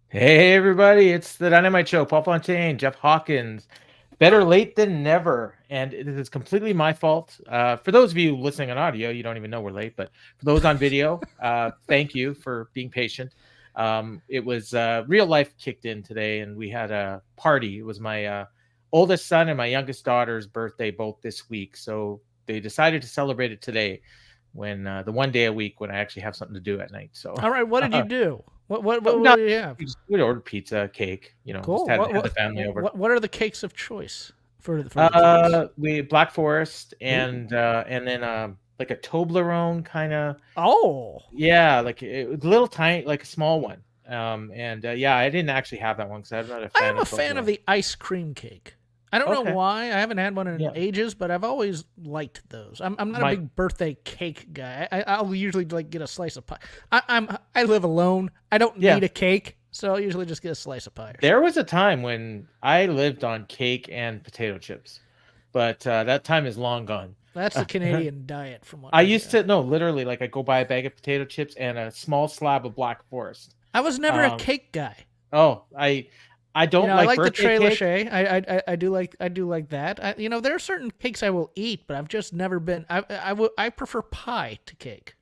Hey everybody, it's the Dynamite Show. Paul Fontaine, Jeff Hawkins. Better late than never, and it is completely my fault. For those of you listening on audio, you don't even know we're late, but for those on video, thank you for being patient. It was real life kicked in today, and we had a party. It was my oldest son and my youngest daughter's birthday both this week, so they decided to celebrate it today, when the one day a week when I actually have something to do at night. So, All right, what did you do? What no, do you have? we ordered pizza, cake, just Cool. had the family over. What are the cakes of choice for the kids? We Black Forest and then like a Toblerone kind of. Oh, Yeah, like it was a little tiny, like a small one. Yeah, I didn't actually have that one because I'm not a I fan am a of fan of Toblerone. the ice cream cake. I don't know Okay. why. I haven't had one in Yeah. ages, but I've always liked those. I'm not a My big birthday cake guy. I'll usually like get a slice of pie. I live alone. I don't Yeah. need a cake, so I'll usually just get a slice of pie. There was a time when I lived on cake and potato chips, but that time is long gone. That's the Canadian diet, from what I used to no, literally, like I go buy a bag of potato chips and a small slab of Black Forest. I was never a Um, cake guy. oh, I don't I like the birthday Tre cake. Lachaise. I do like that. There are certain cakes I will eat, but I've just never been. I prefer pie to cake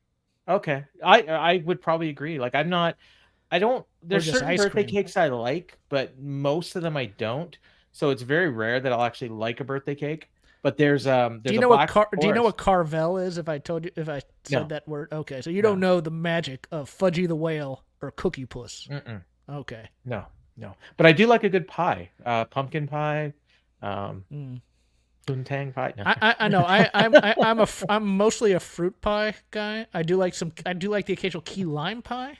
Okay. I would probably agree. Like I don't or there's just certain ice birthday cream. cakes I like, but most of them I don't. So it's very rare that I'll actually like a birthday cake. But there's Do there's you a know what Black Do you know what Forest. Carvel is? If I said No, that word, okay. So you don't no. know the magic of Fudgy the Whale or Cookie Puss. Mm-mm, Okay. no, no. But I do like a good pie. Pumpkin pie, um, Mm. poontang pie. No. I know. I'm mostly a fruit pie guy. I do like the occasional key lime pie.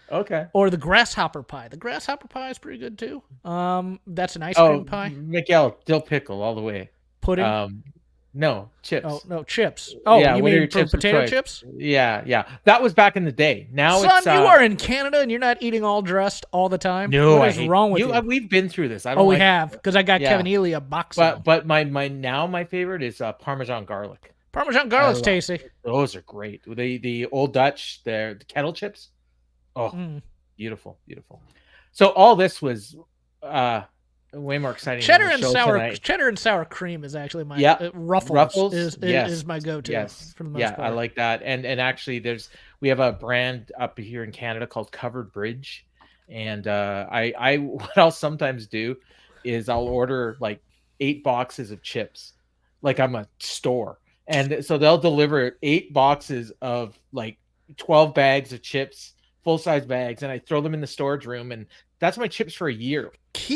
Okay. Or the grasshopper pie. The grasshopper pie is pretty good too. That's an ice cream Oh, pie. Miguel, dill pickle all the way. Pudding. Um, no, Oh chips. no, chips. Oh, Yeah, you what are your mean for chips of potato choice? chips? Yeah, yeah. That was back in the day. Now Son, it's you are in Canada and you're not eating all dressed all the time. no, What I is hate wrong with you. you? We've been through this. I Oh, don't we like. have because I got Yeah, Kevin Ely a box of them. but my favorite is Parmesan garlic. Parmesan I garlic's love tasty. those are great. The Old Dutch, the kettle chips. Oh, Mm. beautiful, beautiful. So all this was way more exciting than the show tonight. Cheddar and sour cream is actually my Yeah, Ruffles, yes, is my go-to yes, for the most yeah, I part. like that. And actually, we have a brand up here in Canada called Covered Bridge, and I what I'll sometimes do is I'll order like 8 boxes of chips, like I'm a store, and so they'll deliver 8 boxes of like 12 bags of chips, full size bags, and I throw them in the storage room, and that's my chips for a year.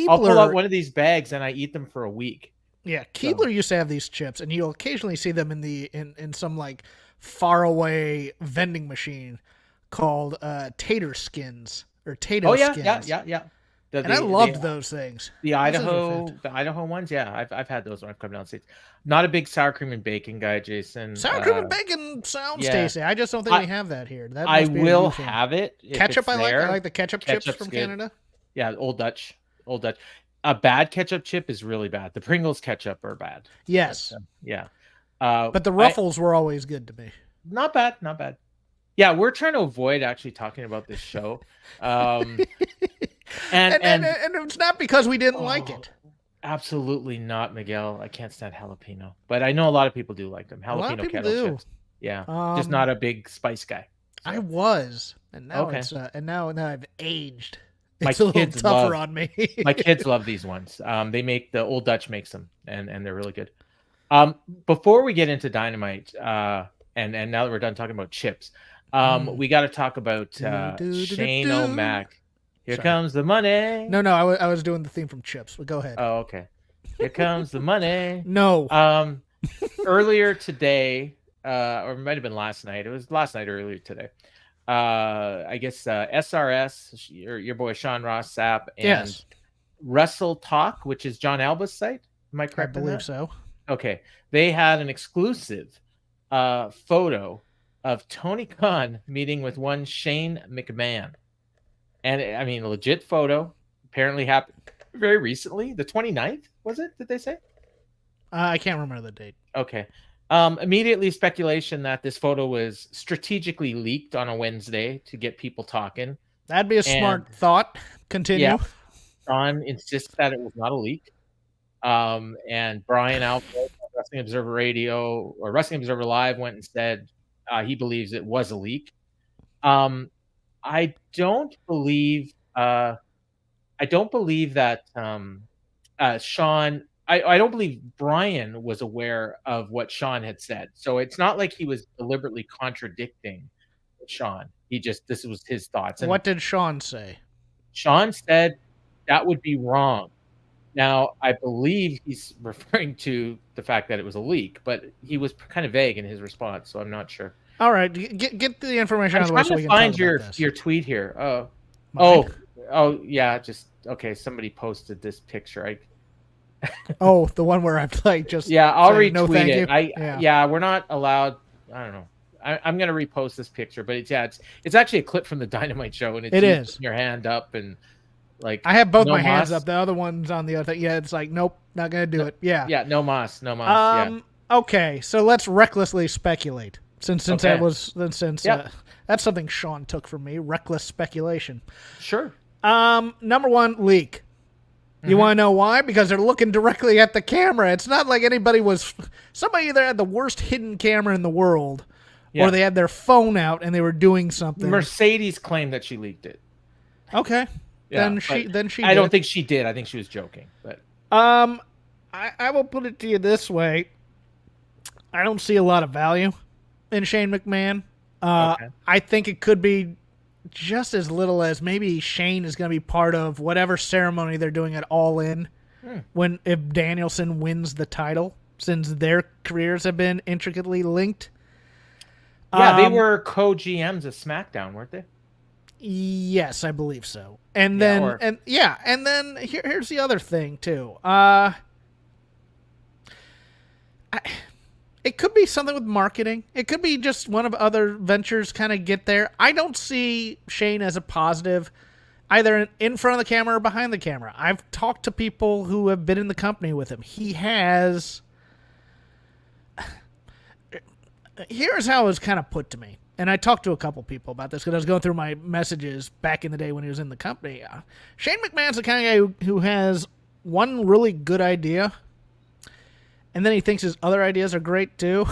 I'll pull out Keebler, one of these bags and I eat them for a week. yeah, So Keebler used to have these chips, and you'll occasionally see them in some like faraway vending machine called tater skins or oh tato yeah, skins. yeah. The And I the loved those things. the Those things were Idaho fantastic. the Idaho ones, yeah. I've had those when I've come down states. Not a big sour cream and bacon guy, Jason. Sour cream and bacon sounds Yeah, tasty. I just don't think I we have that here. That I must be a will you thing. have it if Ketchup, it's I like. I there. like the ketchup chips Ketchup's from good. Canada. Yeah, Old Dutch, Old Dutch. A bad ketchup chip is really bad. The Pringles ketchup are bad. But Yes, yeah, but the I Ruffles were always good to me. not bad, not bad. Yeah, we're trying to avoid actually talking about this show. Um, and And it's not because we didn't like oh, it. absolutely not, Miguel. I can't stand jalapeno, but I know a lot of people do like them. A lot of Jalapeno people kettle do. chips. Yeah, just not a big spice guy. I So was, and now okay, it's now I've aged. my It's a little kids tougher love on me. my kids love these ones. They make the Old Dutch makes them, and they're really good. Before we get into Dynamite, and now that we're done talking about chips, Mm. we got to talk about Do, do, do, do, Shane do. O'Mac. Here Sorry. comes the money. No, I was doing the theme from Chips, but go ahead. Oh, okay. Here comes the money. No. Earlier today, or it might have been last night. It was last night, earlier today. I guess SRS, your boy Sean Ross Sapp, and Yes, Wrestle Talk, which is John Alba's site. Am I I correct in believe that? so. Okay. They had an exclusive photo of Tony Khan meeting with one Shane McMahon. And I mean, a legit photo. Apparently happened very recently. The 29th, was it? Did they say? I can't remember the date. Okay. Immediately speculation that this photo was strategically leaked on a Wednesday to get people talking. That'd be a smart thought. Continue. Yeah, Sean insists that it was not a leak. And Brian Alvarez on Wrestling Observer Radio or Wrestling Observer Live went and said he believes it was a leak. I don't believe that Sean. I don't believe Brian was aware of what Sean had said. So it's not like he was deliberately contradicting Sean. This was his thoughts. And what did Sean say? Sean said that would be wrong. Now, I believe he's referring to the fact that it was a leak, but he was kind of vague in his response, so I'm not sure. All right, get the information out of the way so we can find talk about this. your tweet here. Yeah, just okay. Somebody posted this picture. The one where I'm like just I'll retweet no, thank it. You. We're not allowed. I don't know. I'm gonna repost this picture, but it's actually a clip from the Dynamite show, and it is your hand up and like I have both my hands up. The other one's on the other thing. Yeah, it's like nope, not gonna do it. Yeah, no mas. Okay, so let's recklessly speculate. Since that's something Sean took from me, reckless speculation. Sure. Number one, leak. You want to know why? Because they're looking directly at the camera. It's not like somebody either had the worst hidden camera in the world, or they had their phone out and they were doing something. Mercedes claimed that she leaked it. Okay. Then she I don't think she did. I think she was joking. But I will put it to you this way. I don't see a lot of value in Shane McMahon. I think it could be just as little as maybe Shane is going to be part of whatever ceremony they're doing at Allin if Danielson wins the title, since their careers have been intricately linked. Yeah, they were co-GMs of SmackDown, weren't they? Yes, I believe so. And then here's the other thing too. It could be something with marketing. It could be just one of other ventures kind of get there. I don't see Shane as a positive, either in front of the camera or behind the camera. I've talked to people who have been in the company with him. He has... Here's how it was kind of put to me. And I talked to a couple people about this because I was going through my messages back in the day when he was in the company. Shane McMahon's the kind of guy who has one really good idea, and then he thinks his other ideas are great too.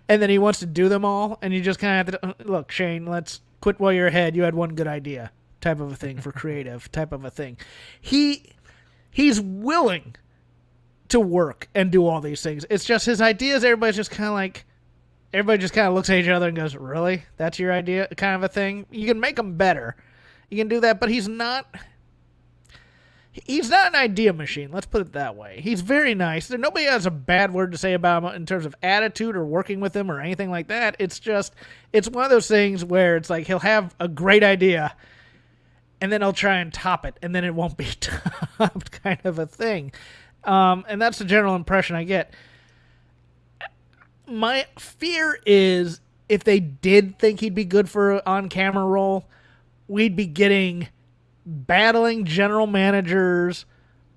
And then he wants to do them all. And you just kind of have to, look, Shane, let's quit while you're ahead. You had one good idea type of a thing for creative type of a thing. He's willing to work and do all these things. It's just his ideas. Everybody just kind of looks at each other and goes, really? That's your idea? Kind of a thing. You can make them better. You can do that, but he's not an idea machine. Let's put it that way. He's very nice. Nobody has a bad word to say about him in terms of attitude or working with him or anything like that. It's one of those things where it's like he'll have a great idea and then he'll try and top it, and then it won't be topped, kind of a thing. And that's the general impression I get. My fear is if they did think he'd be good for an on-camera role, we'd be getting battling general managers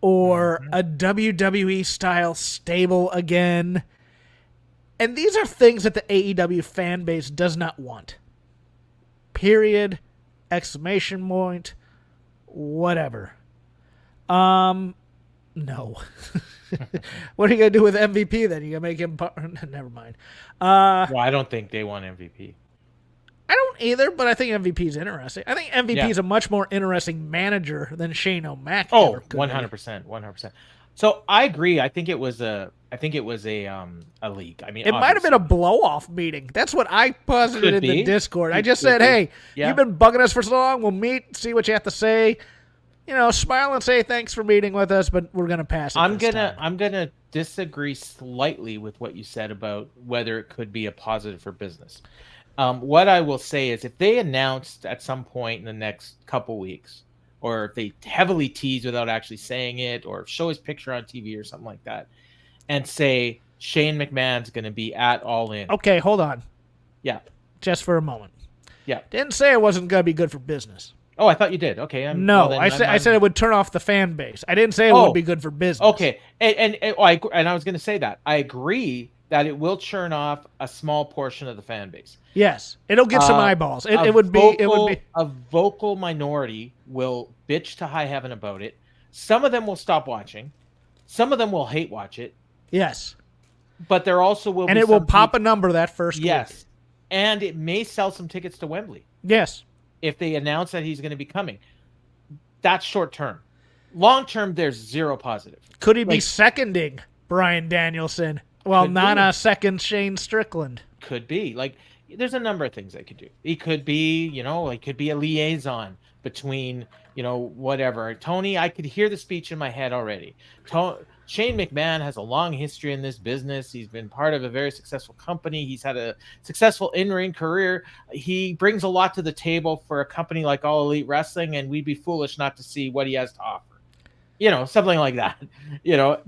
or a WWE-style stable again. And these are things that the AEW fan base does not want. Period. Exclamation point. Whatever. No. What are you going to do with MVP then? You going to make him... Never mind. Well, I don't think they want MVP. I don't either, but I think MVP's interesting. I think MVP is a much more interesting manager than Shane O'Mac. 100%. So I agree. I think it was a leak. I mean, it might have been a blow-off meeting. That's what I posited in the Discord. I just said, hey, you've been bugging us for so long. We'll meet, see what you have to say. Smile and say thanks for meeting with us, but we're gonna pass it. I'm gonna disagree slightly with what you said about whether it could be a positive for business. What I will say is if they announced at some point in the next couple weeks, or if they heavily tease without actually saying it, or show his picture on TV or something like that, and say Shane McMahon's going to be at Allin. Okay, hold on. Yeah. Just for a moment. Yeah. Didn't say it wasn't going to be good for business. Oh, I thought you did. Okay. I said it would turn off the fan base. I didn't say it would be good for business. Okay. And I was going to say that. I agree that it will churn off a small portion of the fan base. Yes, it'll get some eyeballs. It would be a vocal minority will bitch to high heaven about it. Some of them will stop watching. Some of them will hate watch it. Yes, but there also will, and be it will pop a number that first week. And it may sell some tickets to Wembley. Yes, if they announce that he's going to be coming. That's short term. Long term, there's zero positive. Could he be seconding Bryan Danielson? Well, not a second Shane Strickland. Could be. There's a number of things they could do. He could be, he could be a liaison between, whatever. Tony, I could hear the speech in my head already. Shane McMahon has a long history in this business. He's been part of a very successful company. He's had a successful in-ring career. He brings a lot to the table for a company like All Elite Wrestling, and we'd be foolish not to see what he has to offer. Something like that.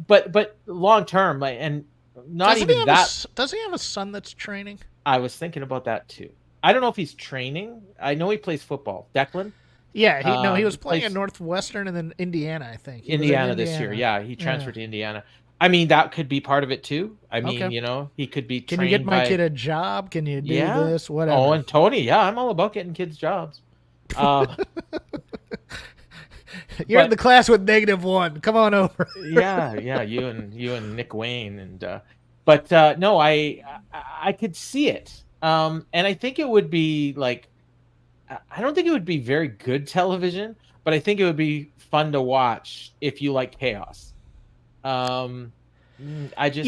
But long term, and not even that. Does he have a son that's training? I was thinking about that too. I don't know if he's training. I know he plays football. Declan? Yeah, he was playing at Northwestern and then Indiana, I think. Indiana this year. Yeah, he transferred to Indiana. I mean, that could be part of it too. I mean, he could be trained. Can you get my kid a job? Can you do this? Whatever. Oh, and Tony, I'm all about getting kids jobs. You're in the class with -1. Come on over. yeah, you and Nick Wayne but no, I could see it. And I think it would be I don't think it would be very good television, but I think it would be fun to watch if you like chaos. You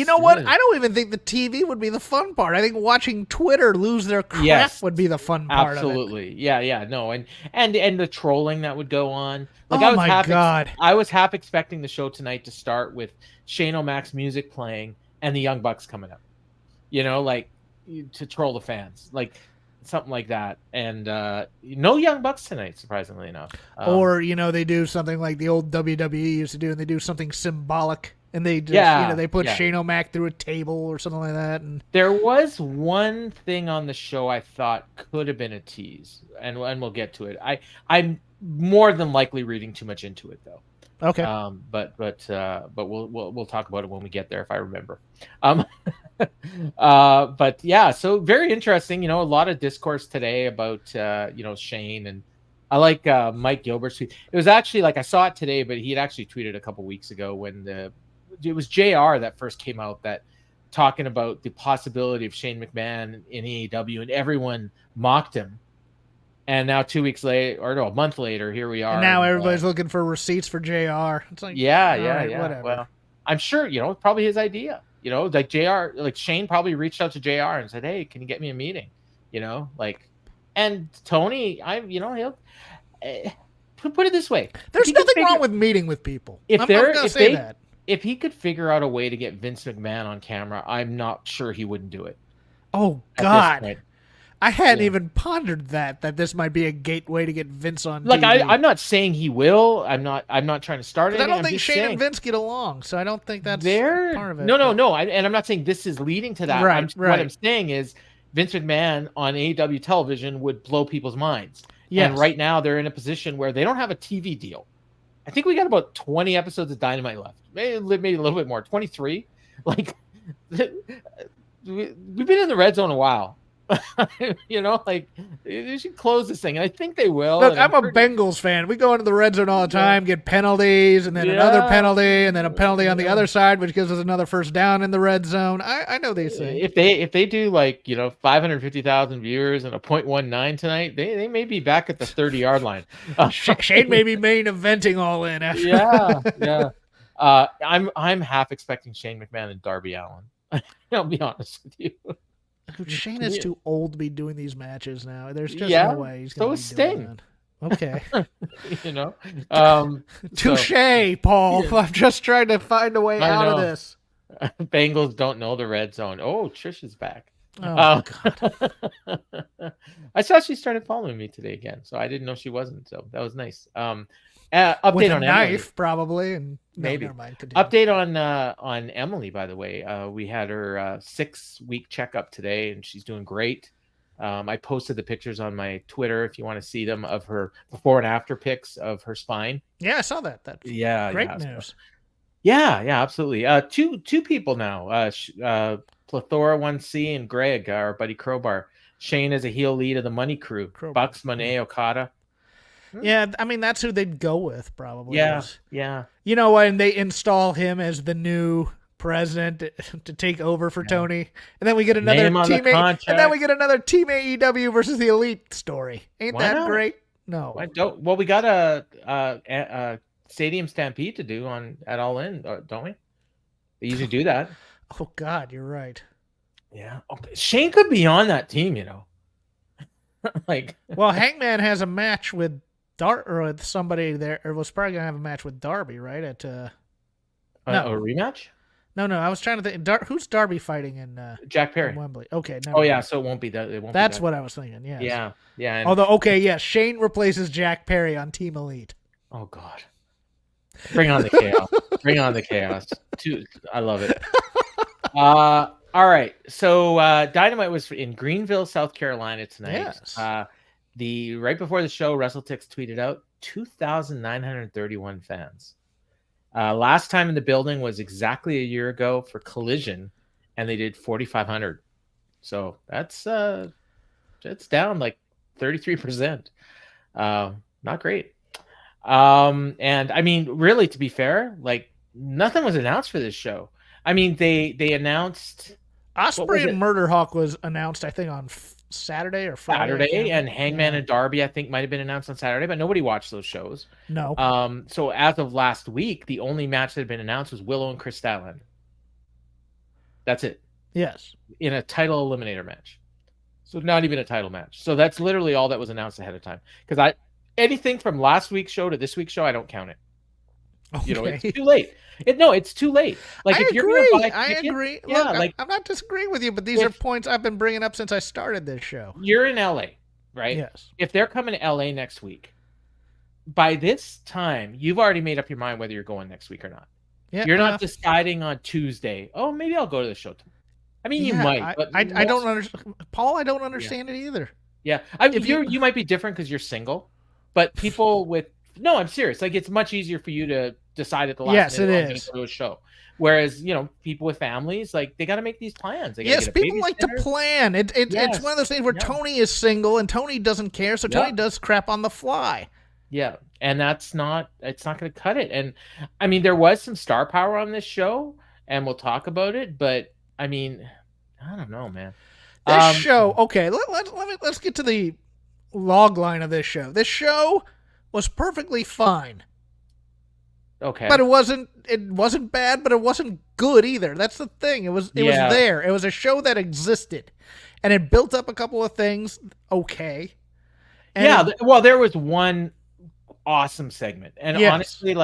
know what? I don't even think the TV would be the fun part. I think watching Twitter lose their crap would be the fun part. Absolutely. Of it. Yeah, no, and the trolling that would go on. God! I was half expecting the show tonight to start with Shane O'Mac's music playing and the Young Bucks coming up. To troll the fans, something like that. And no Young Bucks tonight, surprisingly enough. Or they do something like the old WWE used to do, and they do something symbolic. And they just, they put Shane O'Mac through a table or something like that. And there was one thing on the show I thought could have been a tease, and we'll get to it. I'm more than likely reading too much into it, though. Okay. But we'll talk about it when we get there if I remember. But yeah, so very interesting. A lot of discourse today about Shane, and I like Mike Gilbert's tweet. It was actually I saw it today, but he had actually tweeted a couple weeks ago when it was JR that first came out that talking about the possibility of Shane McMahon in AEW, and everyone mocked him. And now 2 weeks later, or no, a month later, here we are. And now everybody's looking for receipts for JR. It's yeah. Whatever. Well, I'm sure, probably his idea. Shane probably reached out to JR and said, "Hey, can you get me a meeting?" And Tony, he'll put it this way: there's nothing wrong with meeting with people. If he could figure out a way to get Vince McMahon on camera, I'm not sure he wouldn't do it. Oh God. I hadn't even pondered that this might be a gateway to get Vince on TV. I'm not saying he will. I'm not trying to start it. I don't think Shane and Vince get along, so I don't think that's part of it. No. And I'm not saying this is leading to that. Right. What I'm saying is Vince McMahon on AEW television would blow people's minds. Yes. And right now they're in a position where they don't have a TV deal. I think we got about 20 episodes of Dynamite left. Maybe a little bit more. 23. We've been in the red zone a while. You should close this thing, and I think they will. Look, I'm a Bengals fan. We go into the red zone all the time, get penalties, and then another penalty, and then a penalty on the other side, which gives us another first down in the red zone. I know these things. If they do 550,000 viewers and a .19 tonight, they may be back at the 30-yard line. Shane may be main eventing All In. After. Yeah. I'm half expecting Shane McMahon and Darby Allin. I'll be honest with you. Shane is too old to be doing these matches now. There's just no way he's going to be doing that. Okay. Touche, Paul. Yeah. I'm just trying to find a way out of this. Bengals don't know the red zone. Oh, Trish is back. Oh, God. I saw she started following me today again, so I didn't know she wasn't. So that was nice. Update with a on knife, Emily. Probably, and maybe. Never mind. Update on Emily, by the way. We had her 6-week checkup today, and she's doing great. I posted the pictures on my Twitter if you want to see them of her before and after pics of her spine. Yeah, I saw that. That's great news. Yeah, absolutely. Two people now. Plethora 1C and Greg, our buddy Crowbar. Shane as a heel lead of the Money Crew. Crowbar. Bucks, Monet, Okada. Yeah, I mean, that's who they'd go with, probably. Yeah, yeah. You know, when they install him as the new president to take over for Tony, and then we get another team AEW versus the Elite story. Ain't Why that not? great? No. Well, we got a Stadium Stampede to do at Allin, don't we? They usually do that. Oh God, you're right. Yeah. Okay. Shane could be on that team, you know. Like, well, Hangman has a match with with somebody there, or was probably gonna have a match with Darby, right? At a rematch? No, I was trying to think. Who's Darby fighting in Jack Perry in Wembley? Okay. Yeah, so it won't be that. It won't. That's be that. what I was thinking. Yes. Yeah. Although, okay, yes, Shane replaces Jack Perry on Team Elite. Oh God. Bring on the chaos. Bring on the chaos. I love it. All right. So Dynamite was in Greenville, South Carolina tonight. Yes. Right before the show, WrestleTix tweeted out 2,931 fans. Last time in the building was exactly a year ago for Collision, and they did 4,500. So that's down like 33%. Not great. And I mean, really, to be fair, like nothing was announced for this show. I mean, they announced Ospreay and Murder Hawk was announced, I think, on Saturday or Friday. And Hangman and Darby, I think, might have been announced on Saturday, but nobody watched those shows. No. So as of last week, the only match that had been announced was Willow and Kris Statlander. That's it. Yes. In a title eliminator match. So not even a title match. So that's literally all that was announced ahead of time. Because anything from last week's show to this week's show, I don't count it. Okay. You know, it's too late. It's too late. Like, I agree. Yeah, Look, I'm not disagreeing with you, but these are points I've been bringing up since I started this show. You're in LA, right? Yes. If they're coming to LA next week, by this time, you've already made up your mind whether you're going next week or not. Yeah, you're not deciding on Tuesday. Oh, maybe I'll go to the show tomorrow. I mean, you might. But I don't understand, Paul. I don't understand it either. Yeah, you might be different because you're single, but people with I'm serious. Like, it's much easier for you to decide at the last minute. Yes, it is. is. Go to a show. Whereas, people with families, like, they got to make these plans. Yes, people like to plan. It's one of those things where Tony is single and Tony doesn't care, so Tony does crap on the fly. Yeah, and it's not going to cut it. And I mean, there was some star power on this show, and we'll talk about it. But I mean, I don't know, man. This show, okay. Let's get to the log line of this show. This show was perfectly fine. Okay. But it wasn't bad, but it wasn't good either. That's the thing. It was there. It was a show that existed. And it built up a couple of things. Okay. And there was one awesome segment. And honestly,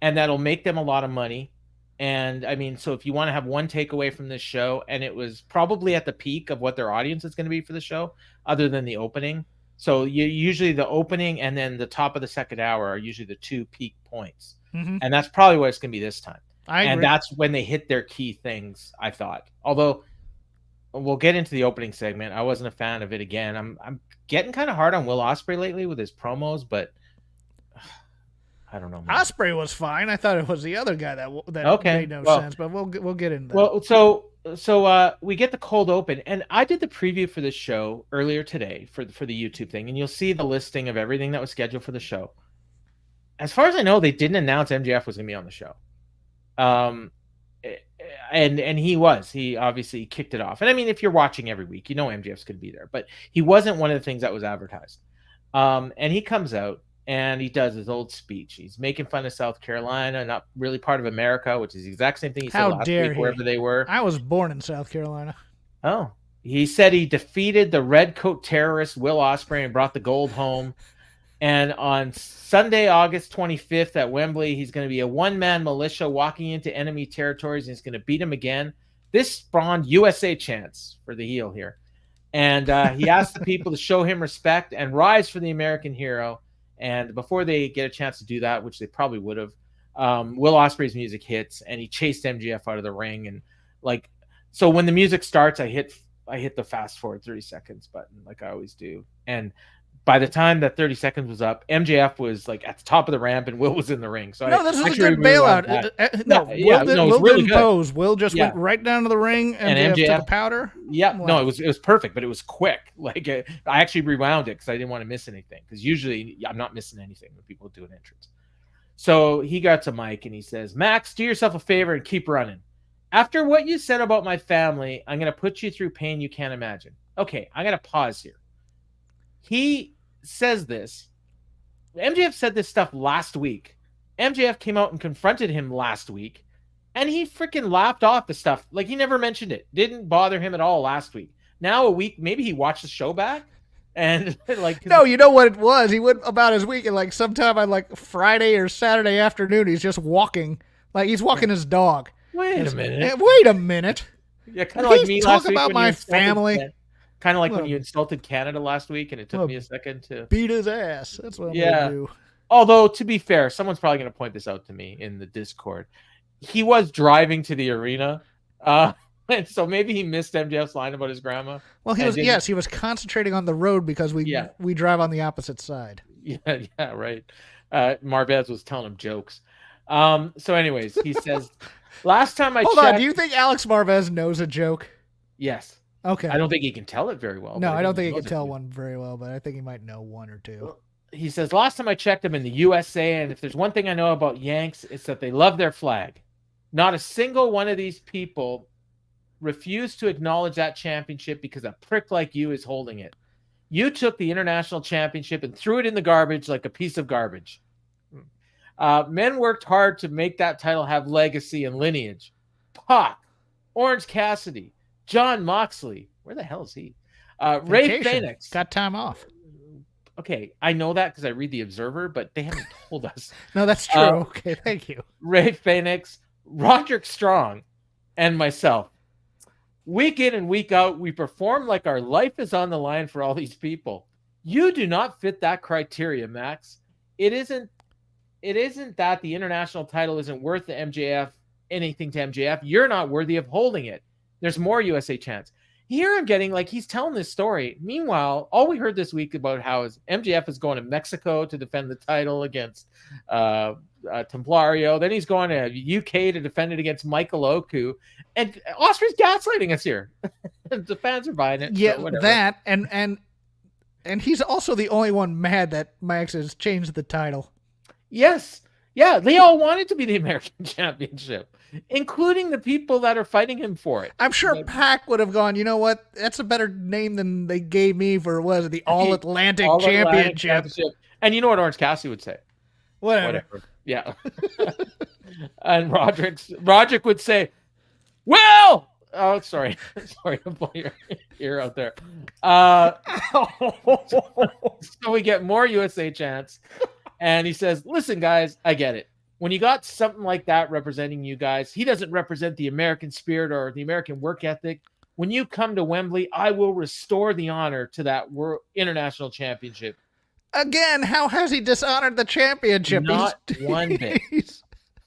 and that'll make them a lot of money. And I mean, so if you want to have one takeaway from this show, and it was probably at the peak of what their audience is going to be for the show, other than the opening. So usually the opening and then the top of the second hour are usually the two peak points. Mm-hmm. And that's probably what it's going to be this time. I agree. And that's when they hit their key things, I thought. Although we'll get into the opening segment. I wasn't a fan of it again. I'm getting kind of hard on Will Ospreay lately with his promos, but I don't know, man. Ospreay was fine. I thought it was the other guy that made no sense, but we'll get into that. Well, so we get the cold open, and I did the preview for this show earlier today for the YouTube thing, and you'll see the listing of everything that was scheduled for the show. As far as I know, they didn't announce MJF was going to be on the show. And he obviously kicked it off. And I mean, if you're watching every week, MJF's going to be there, but he wasn't one of the things that was advertised. And he comes out and he does his old speech. He's making fun of South Carolina, not really part of America, which is the exact same thing he said last week, wherever they were. I was born in South Carolina. Oh, he said he defeated the redcoat terrorist Will Ospreay and brought the gold home. And on Sunday, August 25th at Wembley, he's going to be a one-man militia walking into enemy territories, and he's going to beat him again. This spawned USA chants for the heel here. And he asked the people to show him respect and rise for the American hero. And before they get a chance to do that, which they probably would have, Will Ospreay's music hits, and he chased MJF out of the ring. And so when the music starts, I hit the fast forward 30 seconds button like I always do. And by the time that 30 seconds was up, MJF was like at the top of the ramp and Will was in the ring. So no, this is a good bailout. Will didn't pose. Will just went right down to the ring. MJF took a powder. Yeah, no, it was perfect, but it was quick. Like I actually rewound it because I didn't want to miss anything. Because usually I'm not missing anything when people do an entrance. So he got to Mike and he says, "Max, do yourself a favor and keep running. After what you said about my family, I'm going to put you through pain you can't imagine." Okay, I'm going to pause here. He says this. MJF said this stuff last week. MJF came out and confronted him last week, and he freaking laughed off the stuff. Like he never mentioned it. Didn't bother him at all last week. Now a week, maybe he watched the show back, and like no, you know what it was? He went about his week, and like sometime on like Friday or Saturday afternoon, he's just walking, like he's walking his dog. Wait a minute. Yeah, kind of like me last week. Talk about my family. Kind of like when you insulted Canada last week, and it took me a second to beat his ass. That's what I'm gonna do. Although, to be fair, someone's probably going to point this out to me in the Discord. He was driving to the arena, and so maybe he missed MJF's line about his grandma. Well, he was concentrating on the road because we drive on the opposite side. Yeah, right. Marvez was telling him jokes. So, anyways, he says, "Last time I hold on, do you think Alex Marvez knows a joke?" Yes. Okay. I don't think he can tell it very well. No, I don't think he can tell one very well, but I think he might know one or two. He says, "Last time I checked him in the USA, and if there's one thing I know about Yanks, it's that they love their flag. Not a single one of these people refused to acknowledge that championship because a prick like you is holding it. You took the international championship and threw it in the garbage like a piece of garbage. Men worked hard to make that title have legacy and lineage. Pac, Orange Cassidy, John Moxley," where the hell is he? Ray Phoenix. Got time off. Okay, I know that because I read The Observer, but they haven't told us. No, that's true. Okay, thank you. Ray Phoenix, Roderick Strong, and myself. Week in and week out, we perform like our life is on the line for all these people. You do not fit that criteria, Max. It isn't that the international title isn't worth the anything to MJF. You're not worthy of holding it. There's more USA chants. Here I'm getting like he's telling this story. Meanwhile, all we heard this week about how is MJF is going to Mexico to defend the title against Templario. Then he's going to UK to defend it against Michael Oku. And Ospreay's gaslighting us here. The fans are buying it. Yeah, so that and he's also the only one mad that Max has changed the title. Yes. Yeah, they all want it to be the American Championship, including the people that are fighting him for it. I'm sure Pac would have gone, you know what? That's a better name than they gave me for, what was it, the All-Atlantic Championship. And you know what Orange Cassidy would say? Whatever. Yeah. And Roderick would say, "Well," oh, sorry to blow your ear out there. So we get more USA chants. And he says, "Listen, guys, I get it. When you got something like that representing you guys, he doesn't represent the American spirit or the American work ethic. When you come to Wembley, I will restore the honor to that World International Championship." Again, how has he dishonored the championship? Not one bit.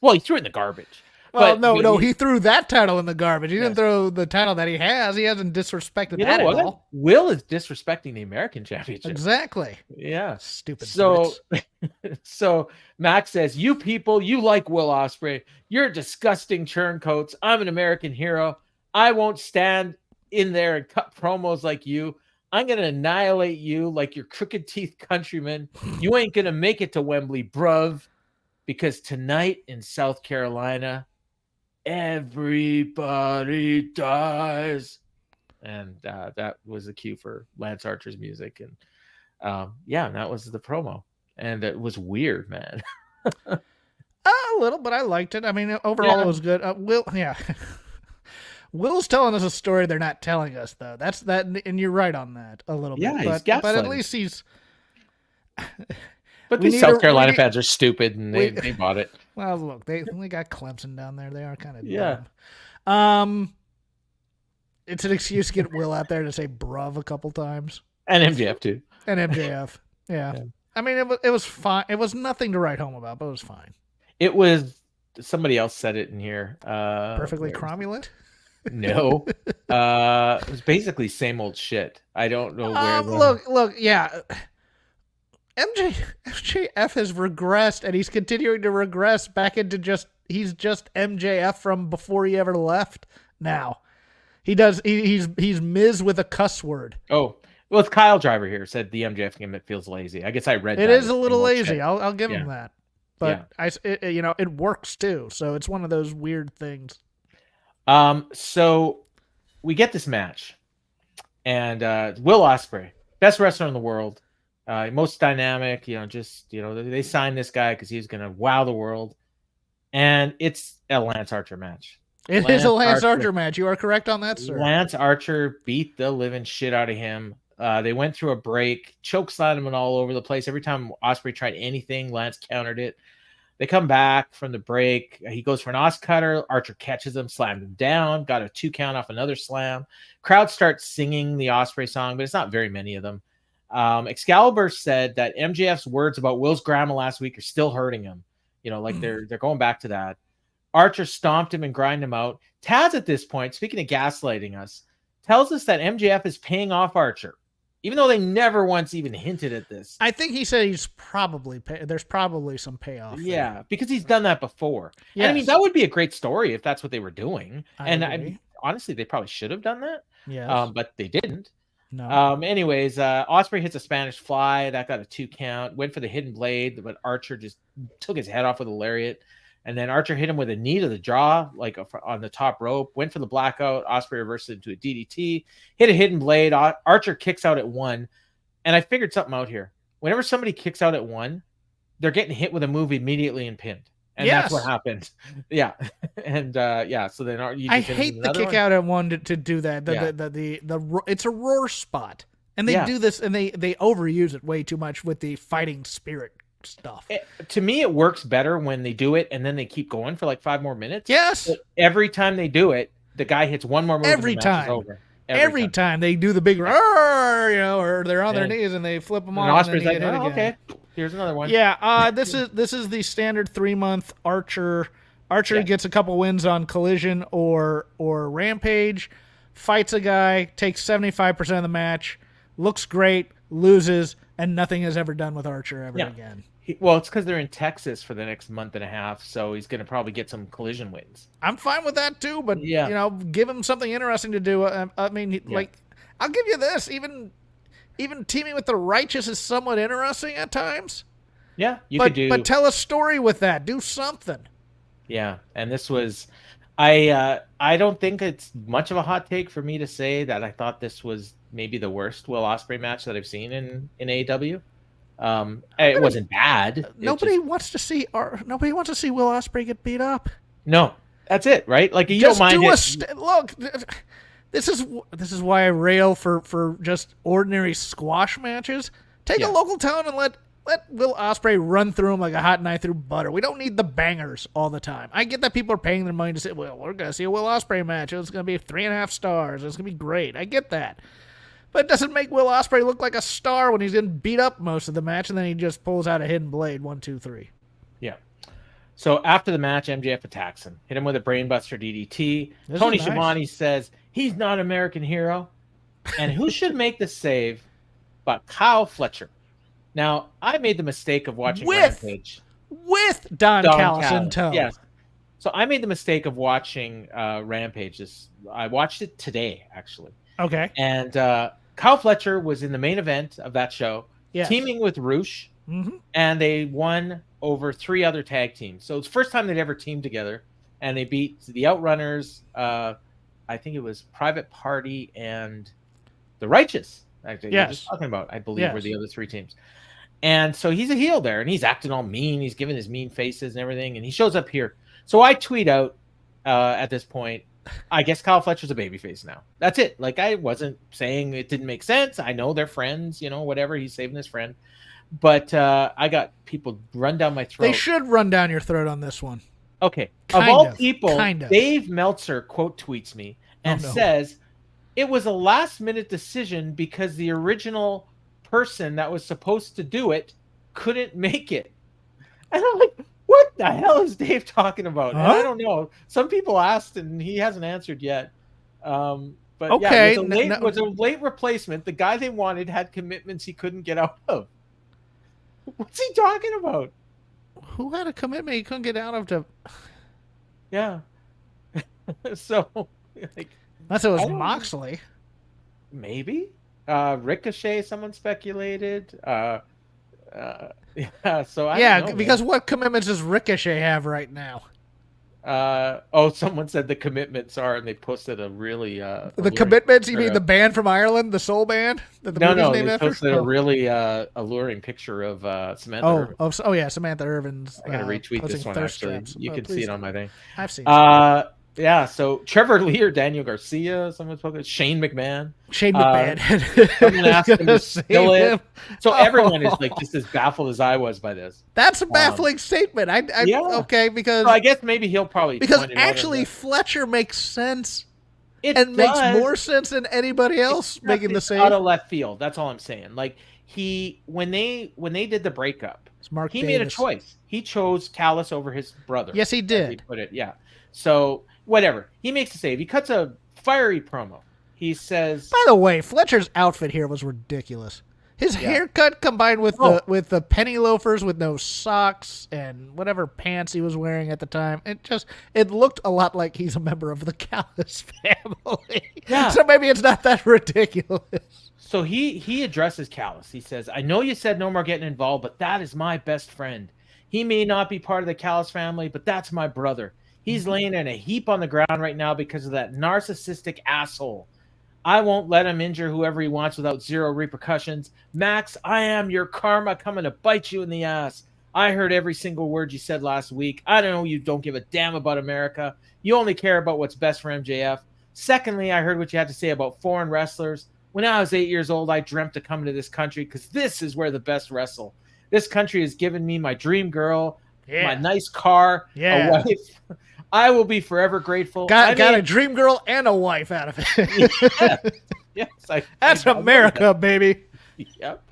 Well, he threw it in the garbage. Well, no, he threw that title in the garbage. He didn't throw the title that he has. He hasn't disrespected that at all. Will is disrespecting the American Championship. Exactly. Yeah. Stupid. So Max says, "You people, you like Will Ospreay. You're disgusting turncoats. I'm an American hero. I won't stand in there and cut promos like you. I'm going to annihilate you like your crooked teeth countrymen. You ain't going to make it to Wembley, bruv. Because tonight in South Carolina, everybody dies." And that was the cue for Lance Archer's music. And and that was the promo. And it was weird, man. A little, but I liked it. I mean, overall it was good. Will's telling us a story they're not telling us, though. That's that, and you're right on that a little bit. But at least he's... But these South Carolina fans are stupid, and they bought it. Well, look, they got Clemson down there. They are kind of dumb. It's an excuse to get Will out there to say bruv a couple times. And MJF, too. And MJF, yeah. I mean, it was fine. It was nothing to write home about, but it was fine. It was... Somebody else said it in here. Perfectly cromulent? No. It was basically same old shit. I don't know where... Look, yeah... MJF has regressed, and he's continuing to regress back into he's just MJF from before he ever left. Now he's Miz with a cuss word. Oh, well, it's Kyle Driver here said the MJF game that feels lazy. I guess I read it that. Is a little lazy. I'll give him that, but it works too. So it's one of those weird things. So we get this match, and Will Ospreay, best wrestler in the world, most dynamic. They signed this guy because he's gonna wow the world, and it's a Lance Archer match. It is a Lance Archer match. You are correct on that, sir. Lance Archer beat the living shit out of him. They went through a break, chokeslammed him all over the place. Every time Ospreay tried anything, Lance countered it. They come back from the break. He goes for an Os cutter. Archer catches him, slammed him down, got a 2 count off another slam. Crowd starts singing the Ospreay song, but it's not very many of them. Excalibur said that MJF's words about Will's grandma last week are still hurting him. They're going back to that. Archer stomped him and grinded him out. Taz at this point, speaking of gaslighting us, tells us that MJF is paying off Archer, even though they never once even hinted at this. I think he said he's probably there's probably some payoff. Yeah, because he's done that before. Yes. And I mean, that would be a great story if that's what they were doing. I honestly, they probably should have done that. Yeah. But they didn't. No. Anyways, Ospreay hits a Spanish fly. That got a 2 count. Went for the hidden blade, but Archer just took his head off with a lariat. And then Archer hit him with a knee to the jaw, like on the top rope. Went for the blackout. Ospreay reversed it into a DDT. Hit a hidden blade. Archer kicks out at 1. And I figured something out here. Whenever somebody kicks out at 1, they're getting hit with a move immediately and pinned. And that's what happened. Yeah. And so then I hate the kick out at 1 to do that. It's a roar spot. And they do this, and they overuse it way too much with the fighting spirit stuff. To me, it works better when they do it and then they keep going for like 5 more minutes. Yes. But every time they do it, the guy hits one more move. Every and the time. match is over. Every time they do the big roar, or they're on their knees and they flip them off. And Osprey's like, oh, okay, here's another one. Yeah. This is the standard 3-month Archer. Archer gets a couple wins on Collision or Rampage, fights a guy, takes 75% of the match, looks great, loses, and nothing is ever done with Archer ever again. Well, it's because they're in Texas for the next month and a half, so he's going to probably get some Collision wins. I'm fine with that too, but give him something interesting to do. I mean, like, I'll give you this: even teaming with the Righteous is somewhat interesting at times. Yeah, but tell a story with that. Do something. Yeah, and this was, I don't think it's much of a hot take for me to say that I thought this was maybe the worst Will Ospreay match that I've seen in AEW. It wasn't bad. Nobody wants to see Will Ospreay get beat up. No, that's it, right? Like, you just don't mind look. This is why I rail for just ordinary squash matches. Take a local town and let Will Ospreay run through him like a hot knife through butter. We don't need the bangers all the time. I get that people are paying their money to say, well, we're gonna see a Will Ospreay match. It's gonna be 3.5 stars. It's gonna be great. I get that. But it doesn't make Will Ospreay look like a star when he's getting beat up most of the match, and then he just pulls out a hidden blade. 1, 2, 3. Yeah. So after the match, MJF attacks him, hit him with a brainbuster DDT. Tony Schiavone says he's not an American hero, and who should make the save but Kyle Fletcher? Now, I made the mistake of watching Rampage with Don Callis in tow. Yes. So I made the mistake of watching Rampage. I watched it today, actually. Okay. And Kyle Fletcher was in the main event of that show, teaming with Roosh, and they won over 3 other tag teams. So it's the first time they'd ever teamed together, and they beat the Outrunners. I think it was Private Party and the Righteous. Actually, you're just talking about, I believe, were the other 3 teams. And so he's a heel there, and he's acting all mean. He's giving his mean faces and everything, and he shows up here. So I tweet out at this point, I guess Kyle Fletcher's a babyface now. That's it. Like, I wasn't saying it didn't make sense. I know they're friends, whatever. He's saving his friend. But I got people run down my throat. They should run down your throat on this one. Okay. Of all people, Dave Meltzer quote tweets me and says, it was a last-minute decision because the original person that was supposed to do it couldn't make it. And I'm like, what the hell is Dave talking about? And I don't know. Some people asked, and he hasn't answered yet. But it was a late replacement. The guy they wanted had commitments he couldn't get out of. What's he talking about? Who had a commitment he couldn't get out of to? Yeah. So, like, Unless it was I don't know. Moxley. Maybe Ricochet. Someone speculated. Yeah. So I don't know, because what commitments does Ricochet have right now? Someone said the commitments are, and they posted a really The alluring commitments? You picture mean the band from Ireland, the soul band that the movie's named they after? posted a really alluring picture of Samantha. Irvin. Yeah, Samantha Irvin's. I'm gonna retweet this one. Actually, traps. you can see it on my thing. I've seen. Yeah. So Trevor Lee or Daniel Garcia, someone spoke. Shane McMahon. Someone asked him to spill it. So everyone is like just as baffled as I was by this. That's a baffling statement. Okay, because I guess maybe he'll probably actually Fletcher makes sense. Makes more sense than anybody else making the save. Out of left field. That's all I'm saying. Like when they did the breakup, he made a choice. He chose Callis over his brother. Yes, he did. He put it. Yeah. So whatever. He makes a save. He cuts a fiery promo. He says, by the way, Fletcher's outfit here was ridiculous. His haircut combined with the penny loafers with no socks and whatever pants he was wearing at the time, it looked a lot like he's a member of the Callis family. Yeah. So maybe it's not that ridiculous. So he addresses Callis. He says, I know you said no more getting involved, but that is my best friend. He may not be part of the Callis family, but that's my brother. He's laying in a heap on the ground right now because of that narcissistic asshole. I won't let him injure whoever he wants without zero repercussions. Max, I am your karma coming to bite you in the ass. I heard every single word you said last week. I know you don't give a damn about America. You only care about what's best for MJF. Secondly, I heard what you had to say about foreign wrestlers. When I was 8 years old, I dreamt of coming to this country because this is where the best wrestle. This country has given me my dream girl, my nice car, a wife. I will be forever grateful. Got a dream girl and a wife out of it. Yes, that's America, baby. Yep.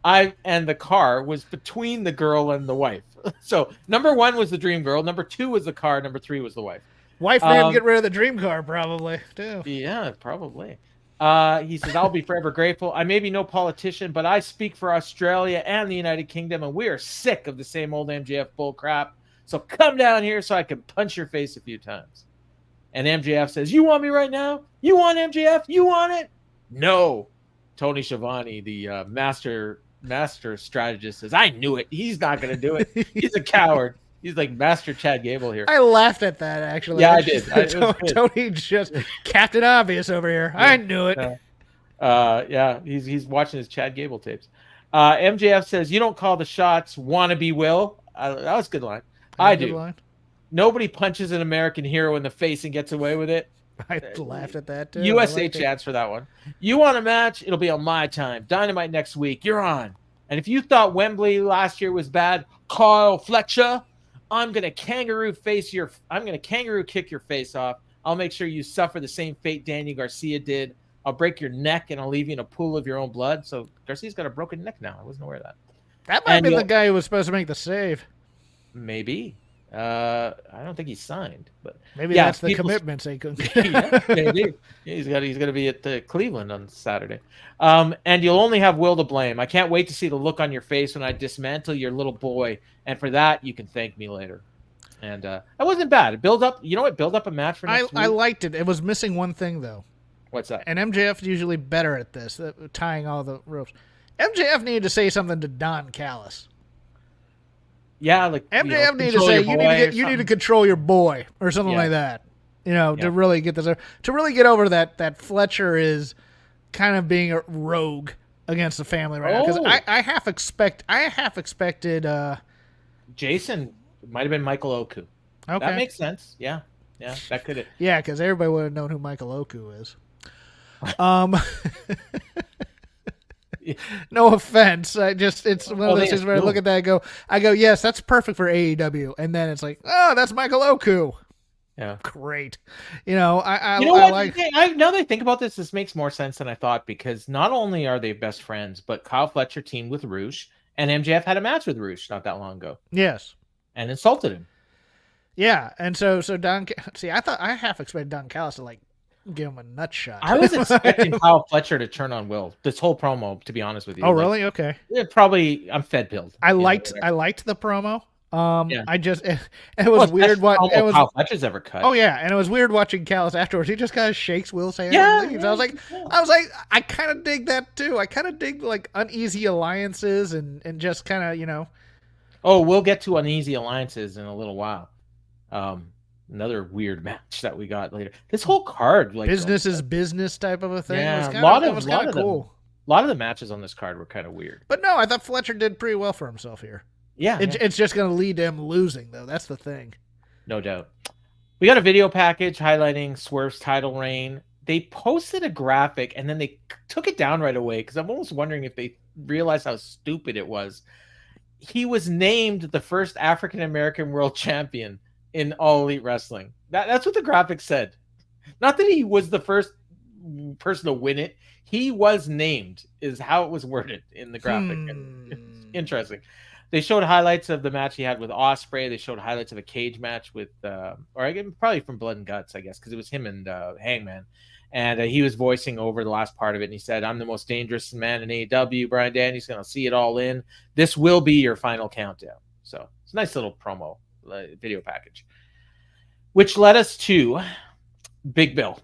And the car was between the girl and the wife. So number 1 was the dream girl. Number 2 was the car. Number 3 was the wife. Wife man get rid of the dream car probably too. Yeah, probably. He says, I'll be forever grateful. I may be no politician, but I speak for Australia and the United Kingdom, and we are sick of the same old MJF bull crap. So come down here so I can punch your face a few times. And MJF says, you want me right now? You want MJF? You want it? No. Tony Schiavone, the master strategist, says, I knew it. He's not going to do it. He's a coward. He's like Master Chad Gable here. I laughed at that, actually. Yeah, I did. Tony just Captain Obvious over here. Yeah. I knew it. Yeah, he's watching his Chad Gable tapes. MJF says, you don't call the shots, wannabe Will. That was a good line. I do. Line. Nobody punches an American hero in the face and gets away with it. I laughed at that, too. USA chats for that one. You want a match? It'll be on my time. Dynamite next week. You're on. And if you thought Wembley last year was bad, Kyle Fletcher, I'm gonna kangaroo kick your face off. I'll make sure you suffer the same fate Daniel Garcia did. I'll break your neck and I'll leave you in a pool of your own blood. So Garcia's got a broken neck now. I wasn't aware of that. That might be the guy who was supposed to make the save. Maybe. I don't think he's signed, but maybe that's the commitments they couldn't get. Yeah, maybe. He's gonna be at Cleveland on Saturday. And you'll only have Will to blame. I can't wait to see the look on your face when I dismantle your little boy. And for that, you can thank me later. And that wasn't bad. It built up. You know what? Build up a match for next week. I liked it. It was missing one thing though. What's that? And MJF's usually better at this, tying all the ropes. MJF needed to say something to Don Callis. Yeah, like MJF needed to say you need to control your boy or something like that. To really get this, to really get over that Fletcher is kind of being a rogue against the family right now. Because I half expected Jason might have been Michael Oku. Okay, that makes sense. Yeah, that could have. Yeah, because everybody would have known who Michael Oku is. No offense. It's one of those things where I look at that and I go, yes, that's perfect for AEW. And then it's like, oh, that's Michael Oku. Yeah. Great. Now that I think about this makes more sense than I thought, because not only are they best friends, but Kyle Fletcher teamed with Roosh, and MJF had a match with Roosh not that long ago. Yes. And insulted him. Yeah. And so Don, I half expected Don Callis to give him a nut shot. I was expecting Kyle Fletcher to turn on Will this whole promo, to be honest with you. Oh, really? Okay. Yeah, probably. I'm fed pilled. I liked the promo. Yeah. I just it was weird what it was. Kyle Fletcher's ever cut. Oh yeah, and it was weird watching Callis afterwards. He just kind of shakes Will's hand and leaves. I was like, I kind of dig that too. I kind of dig like uneasy alliances and just kind of Oh, we'll get to uneasy alliances in a little while. Another weird match that we got later. This whole card, like business is business type of a thing. Yeah, It was kind of cool. A lot of the matches on this card were kind of weird. But no, I thought Fletcher did pretty well for himself here. Yeah, it's just going to lead to him losing, though. That's the thing. No doubt. We got a video package highlighting Swerve's title reign. They posted a graphic, and then they took it down right away because I'm almost wondering if they realized how stupid it was. He was named the first African-American world champion in All Elite Wrestling. That's what the graphic said. Not that he was the first person to win it. He was named, is how it was worded in the graphic. It's interesting. They showed highlights of the match he had with Ospreay. They showed highlights of a cage match with, probably from Blood and Guts, I guess, because it was him and Hangman. And he was voicing over the last part of it. And he said, "I'm the most dangerous man in AEW. Bryan Danielson, I'll see it all in. This will be your final countdown." So it's a nice little promo video package, which led us to Big Bill.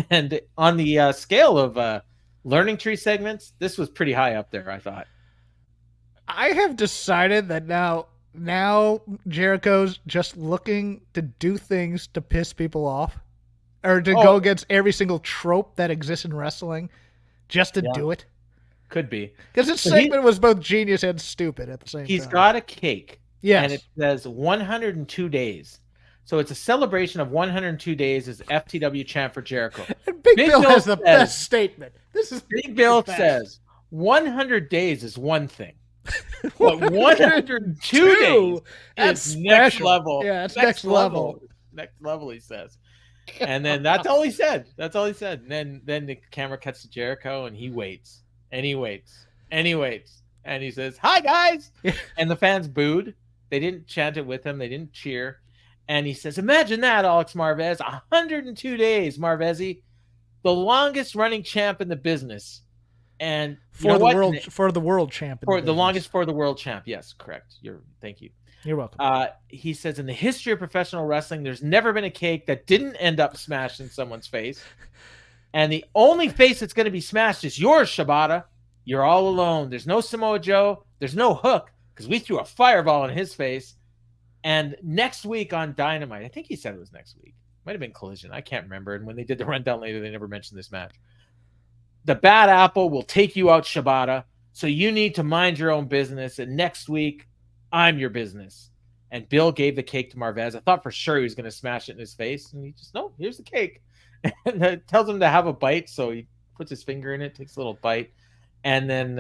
And on the scale of learning tree segments, this was pretty high up there, I thought. I have decided that now Jericho's just looking to do things to piss people off or to go against every single trope that exists in wrestling just to do it. Could be. Because this segment was both genius and stupid at the same time. He's got a cake. Yes. And it says 102 days. So it's a celebration of 102 days as FTW champ for Jericho. And Big Bill has the best statement. Big Bill says 100 days is one thing. But 102 days is next level. Yeah, it's next level. Next level, he says. And then that's all he said. And then the camera cuts to Jericho and he waits. And he waits. And he waits. And he says, "Hi, guys." And the fans booed. They didn't chant it with him. They didn't cheer. And he says, "Imagine that, Alex Marvez. 102 days, Marvezi. The longest running champ in the business." And for the world champ. For the longest for the world champ. Yes, correct. Thank you. You're welcome. He says, "In the history of professional wrestling, there's never been a cake that didn't end up smashed in someone's face. And the only face that's going to be smashed is yours, Shibata. You're all alone. There's no Samoa Joe. There's no Hook because we threw a fireball in his face. And next week on Dynamite," I think he said it was next week. Might have been Collision. I can't remember. And when they did the rundown later, they never mentioned this match. "The Bad Apple will take you out, Shibata. So you need to mind your own business. And next week, I'm your business." And Bill gave the cake to Marvez. I thought for sure he was going to smash it in his face. And he just, "No, here's the cake." And tells him to have a bite. So he puts his finger in it, takes a little bite. And then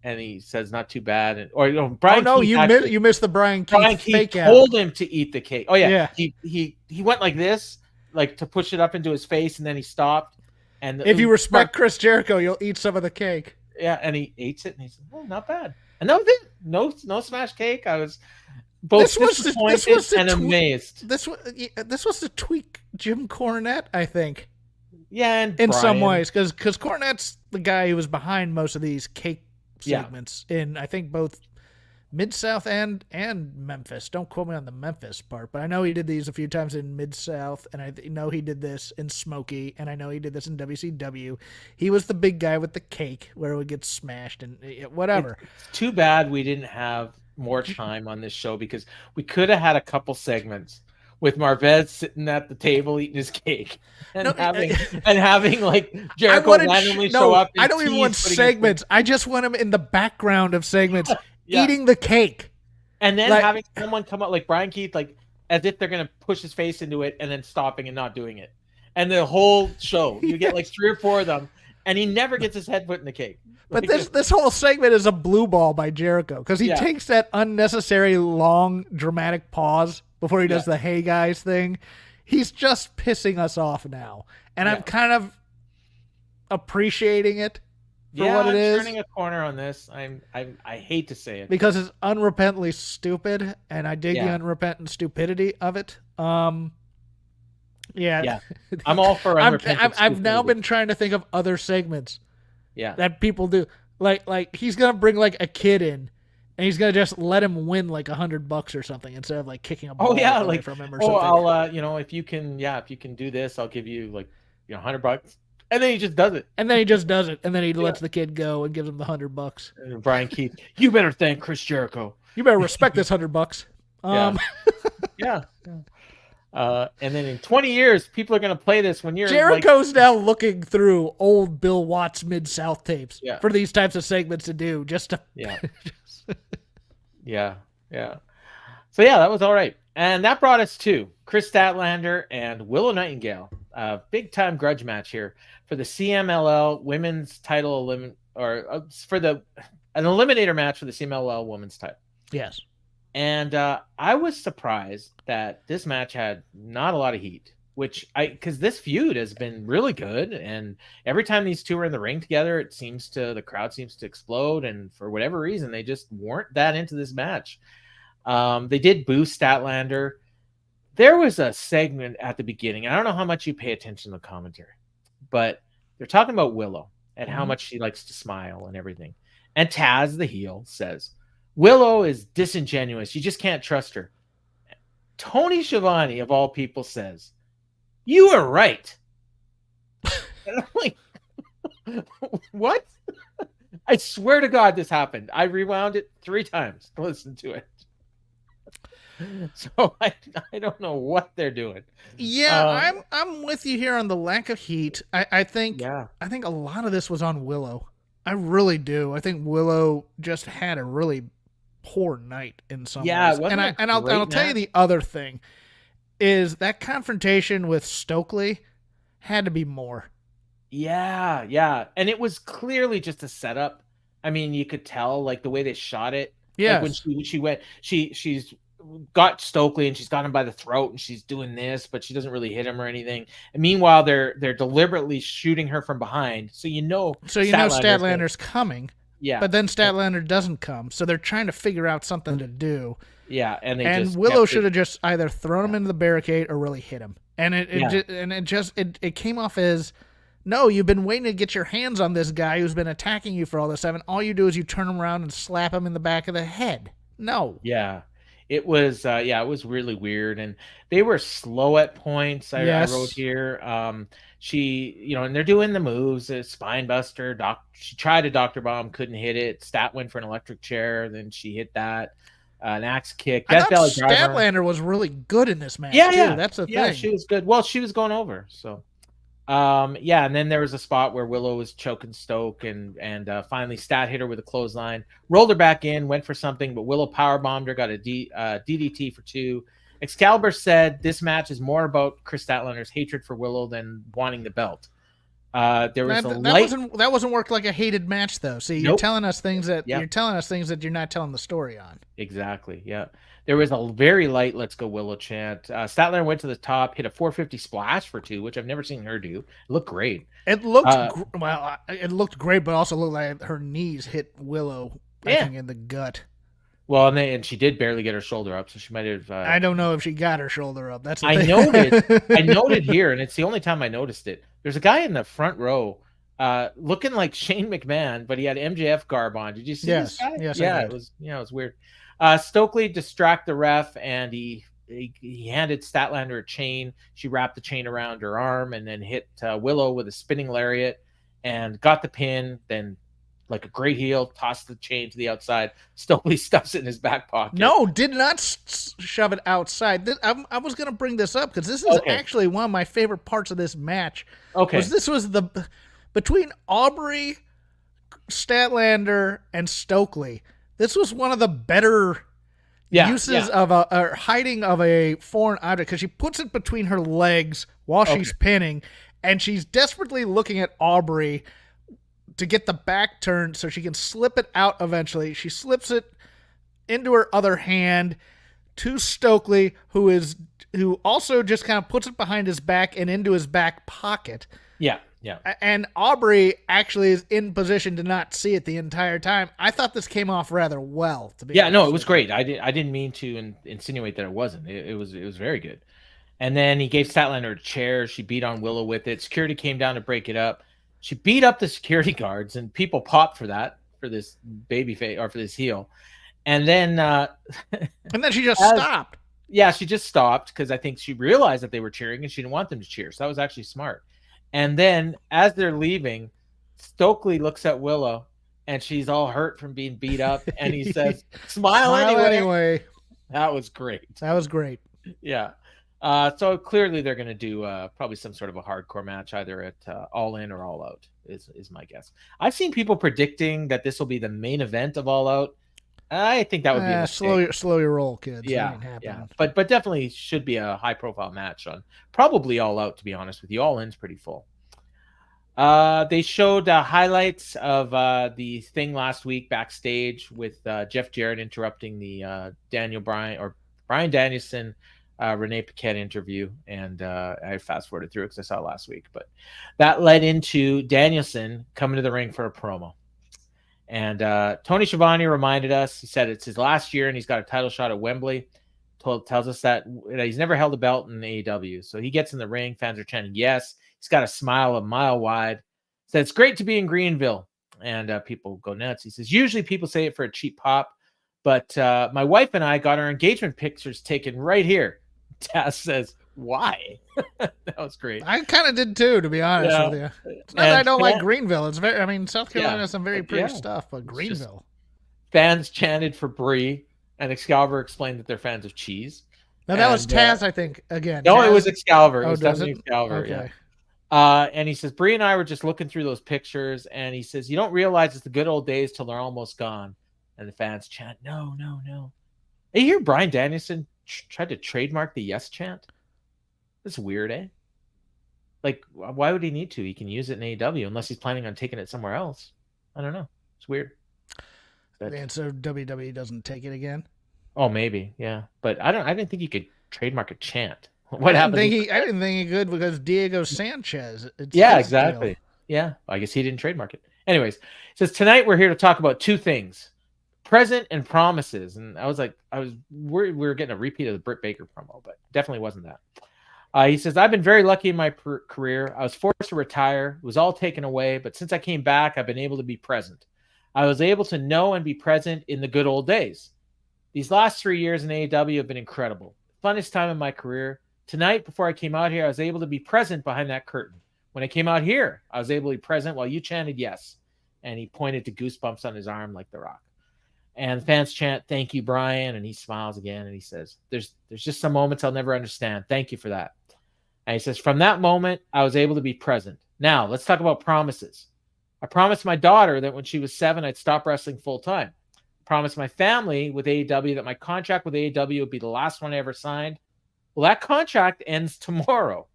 and he says, "Not too bad." Brian. Oh no, you missed the Brian Keith. Brian Keith told him to eat the cake. Oh yeah. He went like this, like to push it up into his face, and then he stopped. And if you respect Chris Jericho, you'll eat some of the cake. Yeah, and he ate it, and he said, "Oh, not bad." And that was it. No smash cake. I was both disappointed and amazed. This was to tweak Jim Cornette, I think. Yeah, and in some ways, because Cornette's the guy who was behind most of these cake segments in, I think, both Mid-South and Memphis. Don't quote me on the Memphis part, but I know he did these a few times in Mid-South, and I know he did this in Smokey, and I know he did this in WCW. He was the big guy with the cake where it would get smashed and whatever. It's too bad we didn't have more time on this show because we could have had a couple segments with Marvez sitting at the table eating his cake and having like Jericho randomly show up. I don't even want segments. I just want him in the background of segments eating the cake. And then having someone come up like Brian Keith, like as if they're going to push his face into it and then stopping and not doing it. And the whole show, you get like 3 or 4 of them and he never gets his head put in the cake. But this whole segment is a blue ball by Jericho because he takes that unnecessary long dramatic pause before he does the "Hey guys" thing. He's just pissing us off now, and I'm kind of appreciating it for what it is. Turning a corner on this. I hate to say it because it's unrepentantly stupid, and I dig the unrepentant stupidity of it. Yeah. Yeah. I'm all for unrepentant I've now stupidity. been trying to think of other segments Yeah. that people do. Like he's gonna bring like a kid in, and he's gonna just let him win like $100 or something instead of like kicking a ball yeah, away like, from him or oh, something. I'll, if you can do this, I'll give you like, $100, and then he just does it. And then he just does it, and then he lets the kid go and gives him the $100. And Brian Keith, you better thank Chris Jericho. You better respect this $100. Yeah. And then in 20 years, people are gonna play this when you're Jericho's now looking through old Bill Watts Mid-South tapes for these types of segments to do, just to yeah. So yeah, that was all right, and that brought us to Kris Statlander and Willow Nightingale, big time grudge match here for the CMLL Women's Title an eliminator match for the CMLL Women's Title. Yes. And I was surprised that this match had not a lot of heat, because this feud has been really good, and every time these two are in the ring together, the crowd seems to explode, and for whatever reason, they just weren't that into this match. They did boo Statlander. There was a segment at the beginning. I don't know how much you pay attention to the commentary, but they're talking about Willow and how much she likes to smile and everything. And Taz, the heel, says, Willow is disingenuous. You just can't trust her. Tony Schiavone, of all people, says, you are right. And I'm like, what? I swear to God this happened. I rewound it 3 times to listen to it. So I don't know what they're doing. Yeah, I'm with you here on the lack of heat. I think a lot of this was on Willow. I really do. I think Willow just had a really poor night in some ways. And I'll tell you the other thing is that confrontation with Stokely had to be more. Yeah. And it was clearly just a setup. I mean, you could tell like the way they shot it. Yeah. Like when she went, she's got Stokely and she's got him by the throat and she's doing this, but she doesn't really hit him or anything. And meanwhile, they're deliberately shooting her from behind. So Statlander's coming. Yeah. But then Statlander doesn't come. So they're trying to figure out something to do. Yeah. And Willow should have just either thrown him into the barricade or really hit him. And it came off as, no, you've been waiting to get your hands on this guy who's been attacking you for all this time, and all you do is you turn him around and slap him in the back of the head. No. Yeah. It was it was really weird, and they were slow at points. I wrote here. And they're doing the moves, a spine buster. She tried a Dr. Bomb, couldn't hit it. Stat went for an electric chair, then she hit that. An axe kick. I thought Statlander was really good in this match. Yeah. That's the thing. Yeah, she was good. Well, she was going over. So, and then there was a spot where Willow was choking Stoke, and finally Stat hit her with a clothesline, rolled her back in, went for something, but Willow powerbombed her, got a DDT for 2. Excalibur said this match is more about Kris Statlander's hatred for Willow than wanting the belt. That wasn't worked like a hated match though. See, you're telling us things that you're not telling the story on. Exactly. Yeah. There was a very light "Let's Go Willow" chant. Statlander went to the top, hit a 450 splash for 2, which I've never seen her do. It looked great. It looked it looked great, but also looked like her knees hit Willow I think in the gut. Well, and she did barely get her shoulder up, so she might have. I don't know if she got her shoulder up. That's the thing. I noted here, and it's the only time I noticed it. There's a guy in the front row, looking like Shane McMahon, but he had MJF garb on. Did you see this guy? Yes, it was weird. Stokely distract the ref, and he handed Statlander a chain. She wrapped the chain around her arm, and then hit Willow with a spinning lariat, and got the pin. Then, like a great heel, tossed the chain to the outside. Stokely stuffs it in his back pocket. No, did not shove it outside. I was going to bring this up because this is actually one of my favorite parts of this match. Okay. This was between Aubrey, Statlander, and Stokely. This was one of the better uses of a hiding of a foreign object, because she puts it between her legs while she's pinning, and she's desperately looking at Aubrey to get the back turned so she can slip it out eventually. She slips it into her other hand to Stokely, who also just kind of puts it behind his back and into his back pocket. Yeah. And Aubrey actually is in position to not see it the entire time. I thought this came off rather well. To be honest. No, it was great. I didn't mean to insinuate that it wasn't. It was very good. And then he gave Statlander a chair. She beat on Willow with it. Security came down to break it up. She beat up the security guards, and people popped for that, for this baby face, or for this heel. And then she just stopped. Yeah, she just stopped because I think she realized that they were cheering and she didn't want them to cheer. So that was actually smart. And then as they're leaving, Stokely looks at Willow and she's all hurt from being beat up. And he says, smile anyway. That was great. Yeah. So clearly they're going to do probably some sort of a hardcore match, either at All In or All Out is my guess. I've seen people predicting that this will be the main event of All Out. I think that would be a slow your roll, kids. Yeah, but definitely should be a high profile match on probably All Out. To be honest with you, All In's pretty full. They showed highlights of the thing last week backstage with Jeff Jarrett interrupting the Bryan Danielson, Renee Paquette interview, and I fast forwarded through it because I saw it last week. But that led into Danielson coming to the ring for a promo. And Tony Schiavone reminded us, he said it's his last year and he's got a title shot at Wembley. Tells us that he's never held a belt in AEW. So he gets in the ring. Fans are chanting, yes. He's got a smile a mile wide. Said it's great to be in Greenville. And people go nuts. He says, usually people say it for a cheap pop. But my wife and I got our engagement pictures taken right here. Taz says, why? That was great. I kind of did too, to be honest with you. It's not that I don't like Greenville. It's South Carolina has some very pretty stuff, but Greenville. Fans chanted for Brie, and Excalibur explained that they're fans of cheese. Now that was Taz, I think, again. No, Taz? It was Excalibur. Oh, it was definitely Excalibur, okay. Yeah. And he says, Brie and I were just looking through those pictures, and he says, you don't realize it's the good old days till they're almost gone. And the fans chant, no, no, no. You hear Bryan Danielson tried to trademark the yes chant? That's weird, eh? Like, why would he need to? He can use it in AEW unless he's planning on taking it somewhere else. I don't know. It's weird. And so WWE doesn't take it again? Oh, maybe, yeah. But I didn't think you could trademark a chant. What happened? I didn't think he could because Diego Sanchez. Exactly. Deal. Yeah, I guess he didn't trademark it. Anyways, it says tonight we're here to talk about two things: present and promises. And I was like, we were getting a repeat of the Britt Baker promo, but definitely wasn't that. He says, I've been very lucky in my career. I was forced to retire. It was all taken away. But since I came back, I've been able to be present. I was able to know and be present in the good old days. These last 3 years in AEW have been incredible. Funnest time in my career. Tonight, before I came out here, I was able to be present behind that curtain. When I came out here, I was able to be present while you chanted yes. And he pointed to goosebumps on his arm like The Rock. And fans chant, thank you, Bryan. And he smiles again and he says, there's just some moments I'll never understand. Thank you for that. And he says, from that moment, I was able to be present. Now, let's talk about promises. I promised my daughter that when she was 7, I'd stop wrestling full time. I promised my family with AEW that my contract with AEW would be the last one I ever signed. Well, that contract ends tomorrow.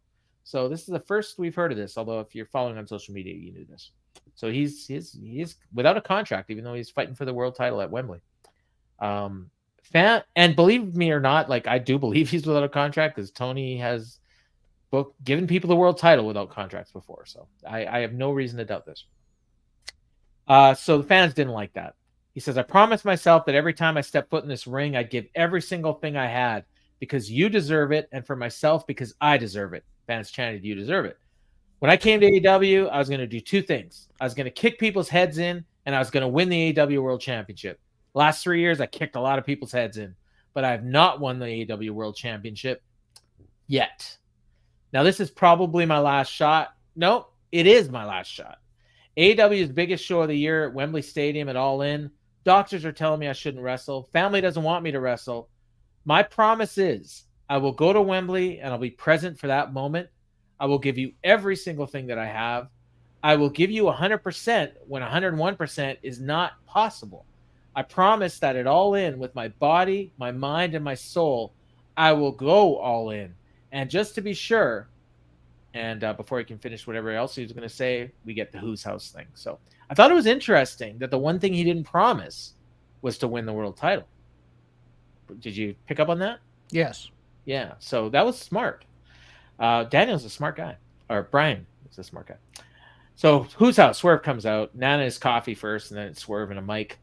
So this is the first we've heard of this, although if you're following on social media, you knew this. So he's without a contract, even though he's fighting for the world title at Wembley. And believe me or not, like I do believe he's without a contract because Tony has given people the world title without contracts before. So I have no reason to doubt this. So the fans didn't like that. He says, I promised myself that every time I step foot in this ring, I'd give every single thing I had because you deserve it, and for myself because I deserve it. Fans chanted, you deserve it. When I came to AEW, I was going to do two things. I was going to kick people's heads in, and I was going to win the AEW World Championship. Last 3 years, I kicked a lot of people's heads in, but I have not won the AEW World Championship yet. Now, this is probably my last shot. No, it is my last shot. AEW's biggest show of the year at Wembley Stadium at All In. Doctors are telling me I shouldn't wrestle. Family doesn't want me to wrestle. My promise is I will go to Wembley and I'll be present for that moment. I will give you every single thing that I have. I will give you 100% when 101% is not possible. I promise that at All In with my body, my mind, and my soul, I will go all in. And just to be sure, and before he can finish whatever else he was going to say, we get the Who's House thing. So I thought it was interesting that the one thing he didn't promise was to win the world title. Did you pick up on that? Yes. Yeah, so that was smart. Daniel's a smart guy. Or Bryan is a smart guy. So Who's House? Swerve comes out. Nana is coffee first, and then it's Swerve and a mic.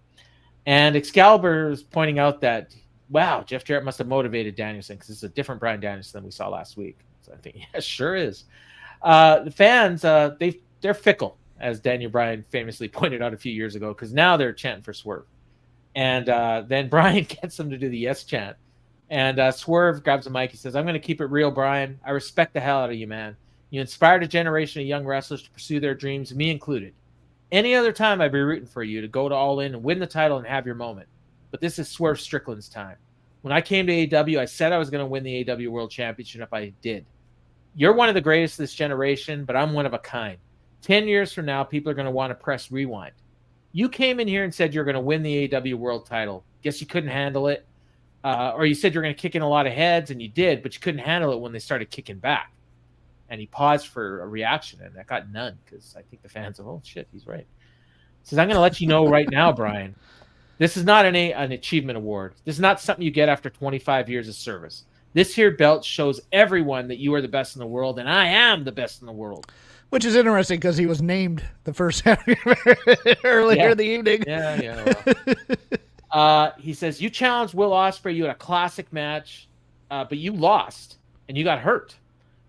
And Excalibur is pointing out that wow, Jeff Jarrett must have motivated Danielson because it's a different Bryan Danielson than we saw last week. So I think, yeah, sure is. The fans, they're fickle, as Daniel Bryan famously pointed out a few years ago, because now they're chanting for Swerve. And then Bryan gets them to do the yes chant. And Swerve grabs the mic. He says, I'm going to keep it real, Bryan. I respect the hell out of you, man. You inspired a generation of young wrestlers to pursue their dreams, me included. Any other time, I'd be rooting for you to go to All In and win the title and have your moment. But this is Swerve Strickland's time. When I came to AEW, I said I was going to win the AEW World Championship. I did. You're one of the greatest of this generation, but I'm one of a kind. 10 years from now, people are going to want to press rewind. You came in here and said you're going to win the AEW World title. Guess you couldn't handle it. Or you said you're going to kick in a lot of heads, and you did, but you couldn't handle it when they started kicking back. And he paused for a reaction, and that got none, because I think the fans are, oh, shit, he's right. He says, I'm going to let you know right now, Bryan, this is not an achievement award. This is not something you get after 25 years of service. This here belt shows everyone that you are the best in the world, and I am the best in the world. Which is interesting because he was named the first earlier in the evening. Yeah. Well. He says, you challenged Will Ospreay. You had a classic match, but you lost, and you got hurt.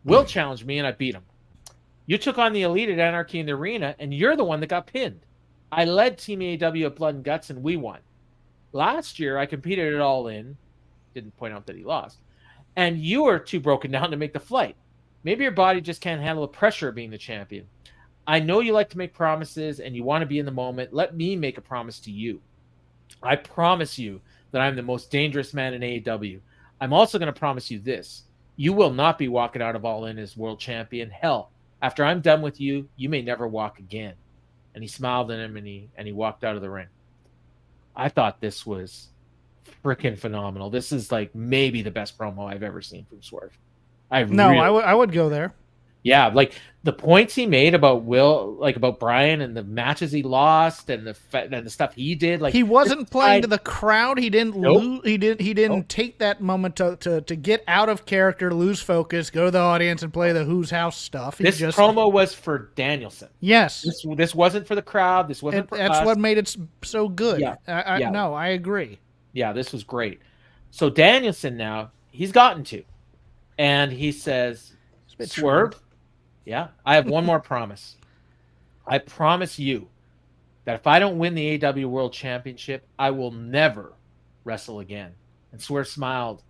Will challenged me, and I beat him. You took on the Elite at Anarchy in the Arena, and you're the one that got pinned. I led Team AEW at Blood and Guts, and we won. Last year, I competed at All In. Didn't point out that he lost. And you were too broken down to make the flight. Maybe your body just can't handle the pressure of being the champion. I know you like to make promises, and you want to be in the moment. Let me make a promise to you. I promise you that I'm the most dangerous man in AEW. I'm also going to promise you this. You will not be walking out of All In as world champion. Hell, after I'm done with you, you may never walk again. And he smiled at him, and he walked out of the ring. I thought this was freaking phenomenal. This is like maybe the best promo I've ever seen from Swerve. I would go there. Yeah, like the points he made about Will, like about Bryan and the matches he lost and the stuff he did. Like he wasn't playing to the crowd. He didn't lose. He didn't take that moment to get out of character, lose focus, go to the audience and play the Who's House stuff. This promo was for Danielson. Yes, this wasn't for the crowd. This wasn't. That's us. What made it so good. Yeah, No, I agree. Yeah, this was great. So Danielson now he's gotten to, and he says, Swerve. Yeah, I have one more promise. I promise you that if I don't win the AEW World Championship, I will never wrestle again. And Swerve smiled,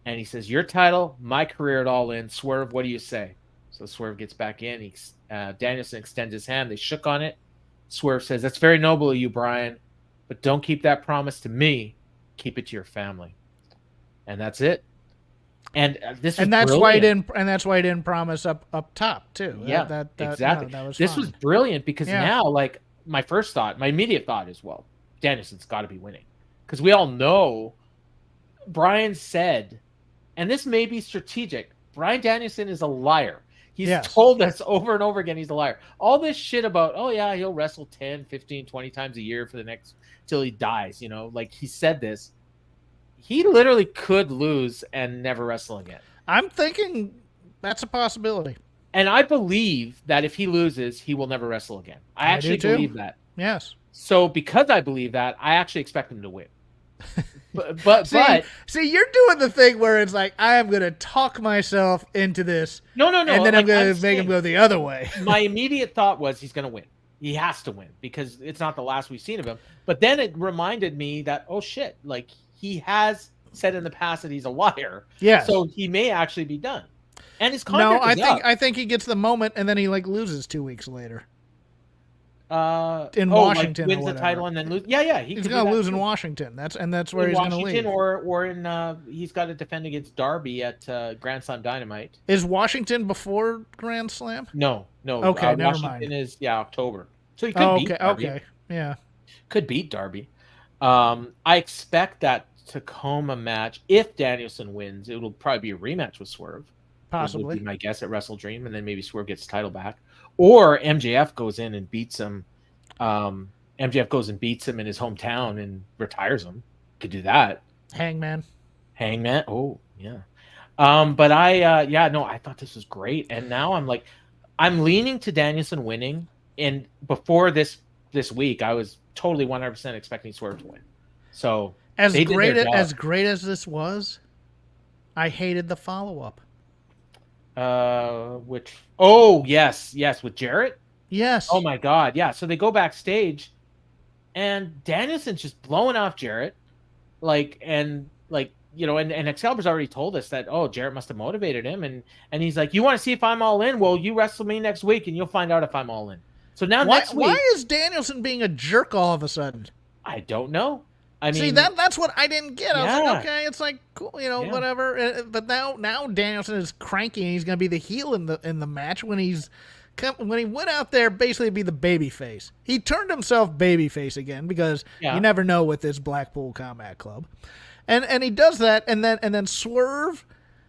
and he says, your title, my career at All In. Swerve, what do you say? So Swerve gets back in. Danielson extends his hand. They shook on it. Swerve says, that's very noble of you, Bryan, but don't keep that promise to me. Keep it to your family. And that's it. And that's why he didn't promise up top too. Yeah, exactly. This was brilliant because now, like my immediate thought is, well, Danielson's got to be winning because we all know Bryan said, and this may be strategic. Bryan Danielson is a liar. He's told us over and over again he's a liar. All this shit about, oh yeah, he'll wrestle 10, 15, 20 times a year for the next till he dies. You know, like he said this. He literally could lose and never wrestle again. I'm thinking that's a possibility. And I believe that if he loses, he will never wrestle again. I actually believe that. Yes. So because I believe that, I actually expect him to win. But see, you're doing the thing where it's like, I am going to talk myself into this. No. And then I'm going to make him go the other way. My immediate thought was he's going to win. He has to win because it's not the last we've seen of him. But then it reminded me that, oh shit, like, he has said in the past that he's a liar. Yeah. So he may actually be done. And his contract is up. I think he gets the moment and then he like loses 2 weeks later. In Washington, like wins the title and then lose. Yeah. He's gonna lose in Washington. That's where he's gonna leave. Or in he's got to defend against Darby at Grand Slam Dynamite. Is Washington before Grand Slam? No. Okay, never Washington mind. is October. So he could beat Darby. Okay, yeah. Could beat Darby. I expect that Tacoma match, if Danielson wins, it'll probably be a rematch with Swerve. Possibly. Would be my guess at Wrestle Dream, and then maybe Swerve gets the title back. Or MJF goes in and beats him. MJF goes and beats him in his hometown and retires him. Could do that. Hangman. Oh, yeah. But I thought this was great. And now I'm leaning to Danielson winning. And before this week, I was totally 100% expecting Swerve to win. So As They did great their job. as great as this was, I hated the follow-up. Which? Oh, yes, with Jarrett. Yes. Oh my God, yeah. So they go backstage, and Danielson's just blowing off Jarrett, and Excalibur's already told us that. Oh, Jarrett must have motivated him, and he's like, "You want to see if I'm all in? Well, you wrestle me next week, and you'll find out if I'm all in." So now next week, why is Danielson being a jerk all of a sudden? I don't know. I mean, see, that's what I didn't get. I was like, okay, it's like cool, whatever. But now Danielson is cranky, and he's going to be the heel in the match when he went out there basically to be the babyface. He turned himself babyface again because you never know with this Blackpool Combat Club, and he does that, and then Swerve,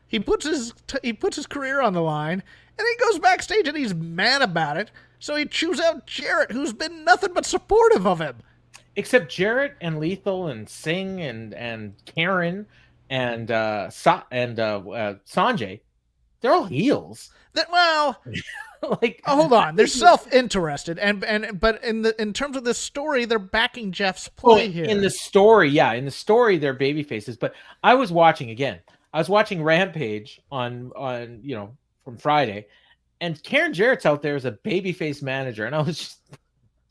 he puts his career on the line, and he goes backstage and he's mad about it. So he chews out Jarrett, who's been nothing but supportive of him. Except Jarrett and Lethal and Singh and Karen and Sanjay, they're all heels. Hold on, they're self-interested, but in terms of this story, they're backing Jeff's play here. In the story, they're baby faces. But I was watching Rampage on from Friday, and Karen Jarrett's out there as a babyface manager, and I was just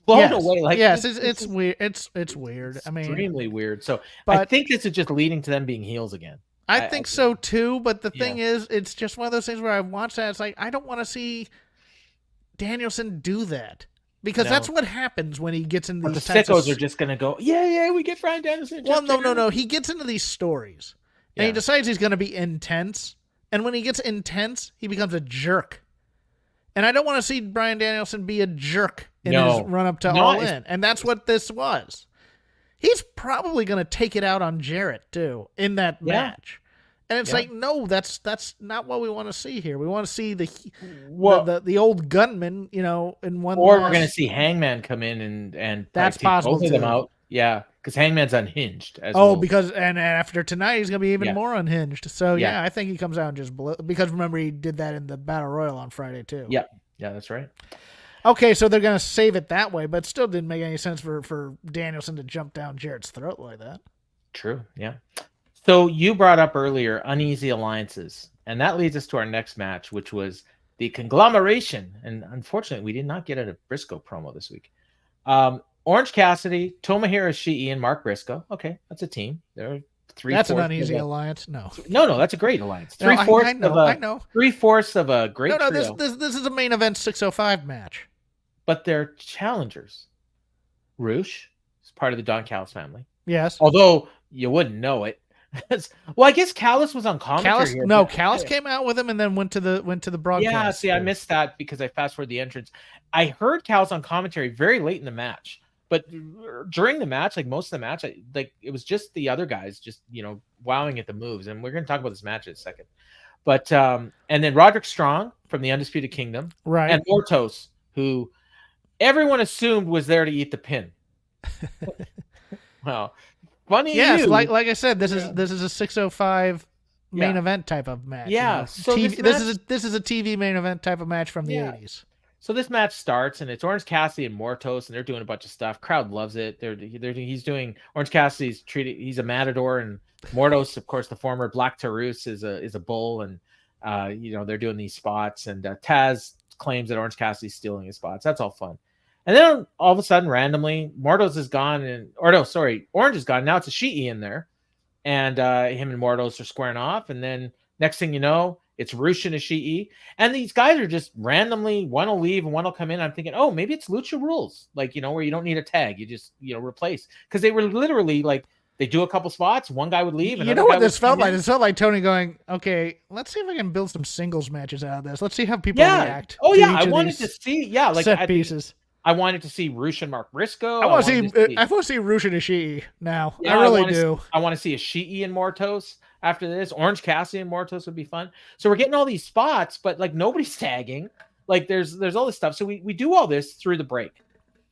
blown away. It's weird. It's weird. I mean, extremely weird. So I think this is just leading to them being heels again. I think so too. But the thing is, it's just one of those things where I watch that. It's like I don't want to see Danielson do that because that's what happens when he gets into these. The sickos are just gonna go, we get Bryan Danielson. Well, no. He gets into these stories and he decides he's going to be intense, and when he gets intense, he becomes a jerk. And I don't want to see Bryan Danielson be a jerk in his run up to All In. And that's what this was. He's probably going to take it out on Jarrett, too, in that match. And it's like, no, that's not what we want to see here. We want to see the old gunman, in one. Or we're going to see Hangman come in and that's possible, both of them out. Yeah, because Hangman's unhinged. Because after tonight, he's going to be even more unhinged. So, I think he comes out and just because remember, he did that in the Battle Royal on Friday, too. Yeah, that's right. Okay, so they're going to save it that way, but still didn't make any sense for Danielson to jump down Jarrett's throat like that. True, yeah. So you brought up earlier uneasy alliances, and that leads us to our next match, which was the conglomeration. And unfortunately, we did not get a Briscoe promo this week. Orange Cassidy, Tomohiro Ishii, and Mark Briscoe. Okay, that's a team. There are three. That's an uneasy alliance. No, that's a great alliance. Three-fourths of a great trio. This is a main event 605 match. But they're challengers. Roosh is part of the Don Callis family. Yes. Although you wouldn't know it. Well, I guess Callis was on commentary. Callis came out with him and then went to the broadcast. Yeah, see, I missed that because I fast forwarded the entrance. I heard Callis on commentary very late in the match. But during the match, like most of the match, it was just the other guys just, wowing at the moves. And we're going to talk about this match in a second. But, and then Roderick Strong from the Undisputed Kingdom. Right. And Mortos, who everyone assumed was there to eat the pin. Well, funny. Yes, like I said, this is a 605 main event type of match. Yeah. So this is a TV main event type of match from the 80s. So this match starts, and it's Orange Cassidy and Mortos, and they're doing a bunch of stuff. Crowd loves it. He's doing Orange Cassidy's he's a matador, and Mortos, of course, the former Black Taurus is a bull, and they're doing these spots, and Taz claims that Orange Cassidy's stealing his spots. That's all fun. And then all of a sudden, randomly, Mortos is gone, Orange is gone. Now it's Ishii in there, and him and Mortos are squaring off, and then next thing you know, it's Roosh and Ishii. And these guys are just randomly, one will leave and one will come in. I'm thinking, oh, maybe it's Lucha Rules, where you don't need a tag. You just, replace. Because they were literally they do a couple spots, one guy would leave. You know what this felt like? It felt like Tony going, okay, let's see if I can build some singles matches out of this. Let's see how people react. Oh, yeah. I wanted to see, set pieces. I wanted to see Roosh and Mark Briscoe. I want to see Roosh and Ishii now. Yeah, I really do. I want to see Ishii and Mortos. After this, Orange Cassidy and Mortos would be fun. So we're getting all these spots, but nobody's tagging. There's all this stuff. So we do all this through the break,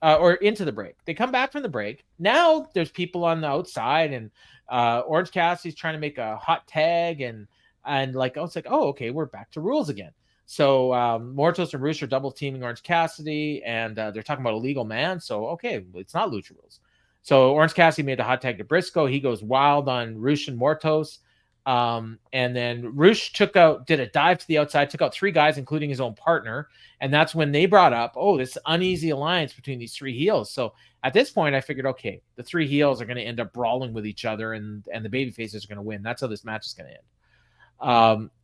or into the break. They come back from the break. Now there's people on the outside, and Orange Cassidy's trying to make a hot tag, and okay, we're back to rules again. So Mortos and Roosh are double teaming Orange Cassidy, and they're talking about a legal man. So okay, it's not Lucha Rules. So Orange Cassidy made the hot tag to Briscoe. He goes wild on Rush and Mortos. And then Rush did a dive to the outside, took out 3 guys, including his own partner. And that's when they brought up, this uneasy alliance between these 3 heels. So at this point, I figured, okay, the 3 heels are going to end up brawling with each other, and the baby faces are going to win. That's how this match is going to end.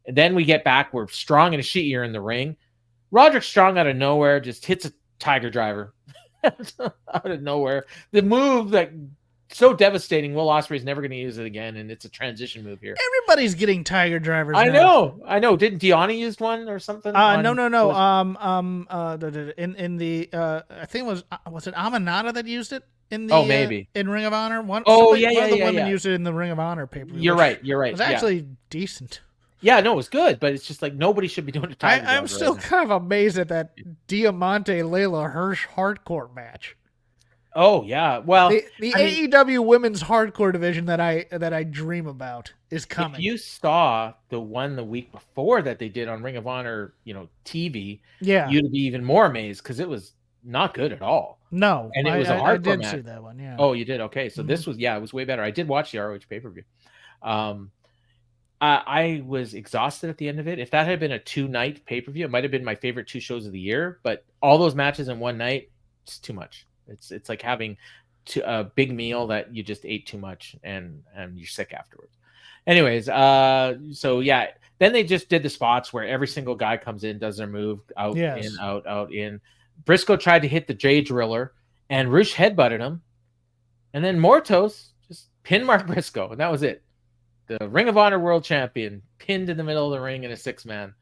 And then we get back. We're Strong and Ishii are in the ring. Roderick Strong out of nowhere just hits a Tiger Driver out of nowhere. The move that so devastating. Will Ospreay is never going to use it again, and it's a transition move here. Everybody's getting Tiger Drivers. I now. know. Didn't Deanna use one or something? No. In the I think was it Aminata that used it in the maybe in Ring of Honor. One of the women used it in the Ring of Honor paper. You're right. It was actually decent. Yeah, no, it was good, but it's just like nobody should be doing a Tiger Driver. I'm still kind of amazed at that Diamante Layla Hirsch hardcore match. Oh yeah, well, the AEW Women's Hardcore division that I dream about is coming. If you saw the one the week before that they did on Ring of Honor, TV, you'd be even more amazed because it was not good at all. No, and it was a hardcore I did match. see that one. Yeah. Oh, you did? Okay, so this was it was way better. I did watch the ROH pay-per-view. I was exhausted at the end of it. If that had been a 2-night pay-per-view, it might have been my favorite 2 shows of the year. But all those matches in one night, it's too much. It's like having a big meal that you just ate too much and you're sick afterwards. Anyways, so yeah, then they just did the spots where every single guy comes in, does their move, out, in, out, in. Briscoe tried to hit the J Driller, and Rush headbutted him. And then Mortos just pinned Mark Briscoe, and that was it. The Ring of Honor World Champion pinned in the middle of the ring in a 6-man.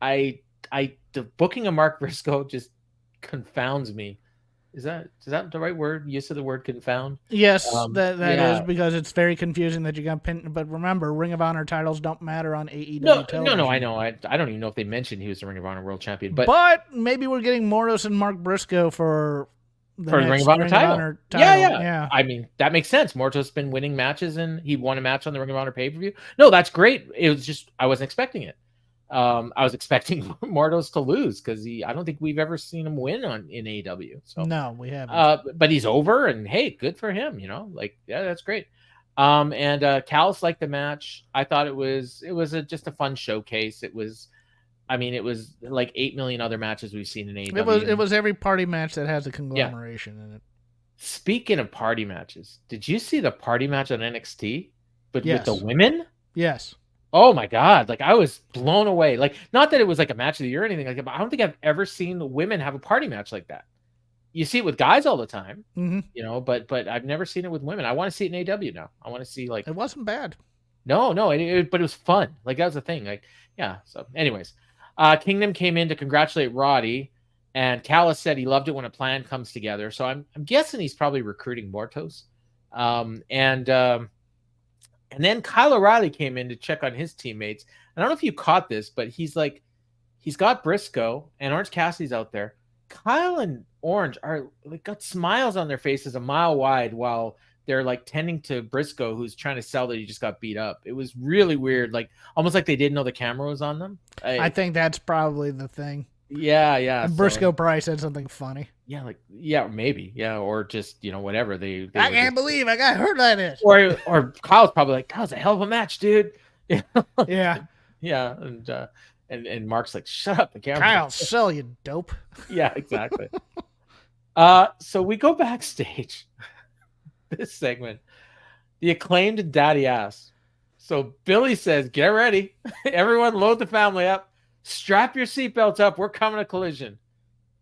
The booking of Mark Briscoe just confounds me. Is that the right word? Use of the word confound? Yes, that is, because it's very confusing that you got pinned. But remember, Ring of Honor titles don't matter on AEW television. No, I know. I don't even know if they mentioned he was the Ring of Honor World Champion. But maybe we're getting Mortos and Mark Briscoe for the Ring of Honor title. Yeah. Yeah. I mean, that makes sense. Mortos has been winning matches, and he won a match on the Ring of Honor pay-per-view. No, that's great. It was just I wasn't expecting it. I was expecting Mortos to lose because I don't think we've ever seen him win in AEW. So no, we haven't. But he's over, and hey, good for him. That's great. And Callis liked the match. I thought it was just a fun showcase. It was like 8 million other matches we've seen in AEW. It was every party match that has a conglomeration in it. Speaking of party matches, did you see the party match on NXT? But with the women? Yes. Oh my God. Like I was blown away. Like, not that it was like a match of the year or anything like that, but I don't think I've ever seen the women have a party match like that. You see it with guys all the time, but I've never seen it with women. I want to see it in AEW now. I want to see it wasn't bad. No, but it was fun. Like that was the thing. Like, yeah. So anyways, Kingdom came in to congratulate Roddy, and Callis said he loved it when a plan comes together. So I'm guessing he's probably recruiting Mortos. And then Kyle O'Reilly came in to check on his teammates. I don't know if you caught this, but he's got Briscoe and Orange Cassidy's out there. Kyle and Orange are got smiles on their faces a mile wide while they're tending to Briscoe, who's trying to sell that he just got beat up. It was really weird, almost like they didn't know the camera was on them. I think that's probably the thing. Yeah. And Briscoe probably said something funny. Yeah, maybe. Yeah, or just, whatever. They I can't believe I got hurt like this. Or Kyle's probably like, that was a hell of a match, dude. Yeah. Yeah. And Mark's like, shut up, the camera. Kyle, sell you dope. Yeah, exactly. So we go backstage. This segment. The Acclaimed and Daddy Ass. So Billy says, get ready. Everyone load the family up. Strap your seatbelts up. We're coming to Collision.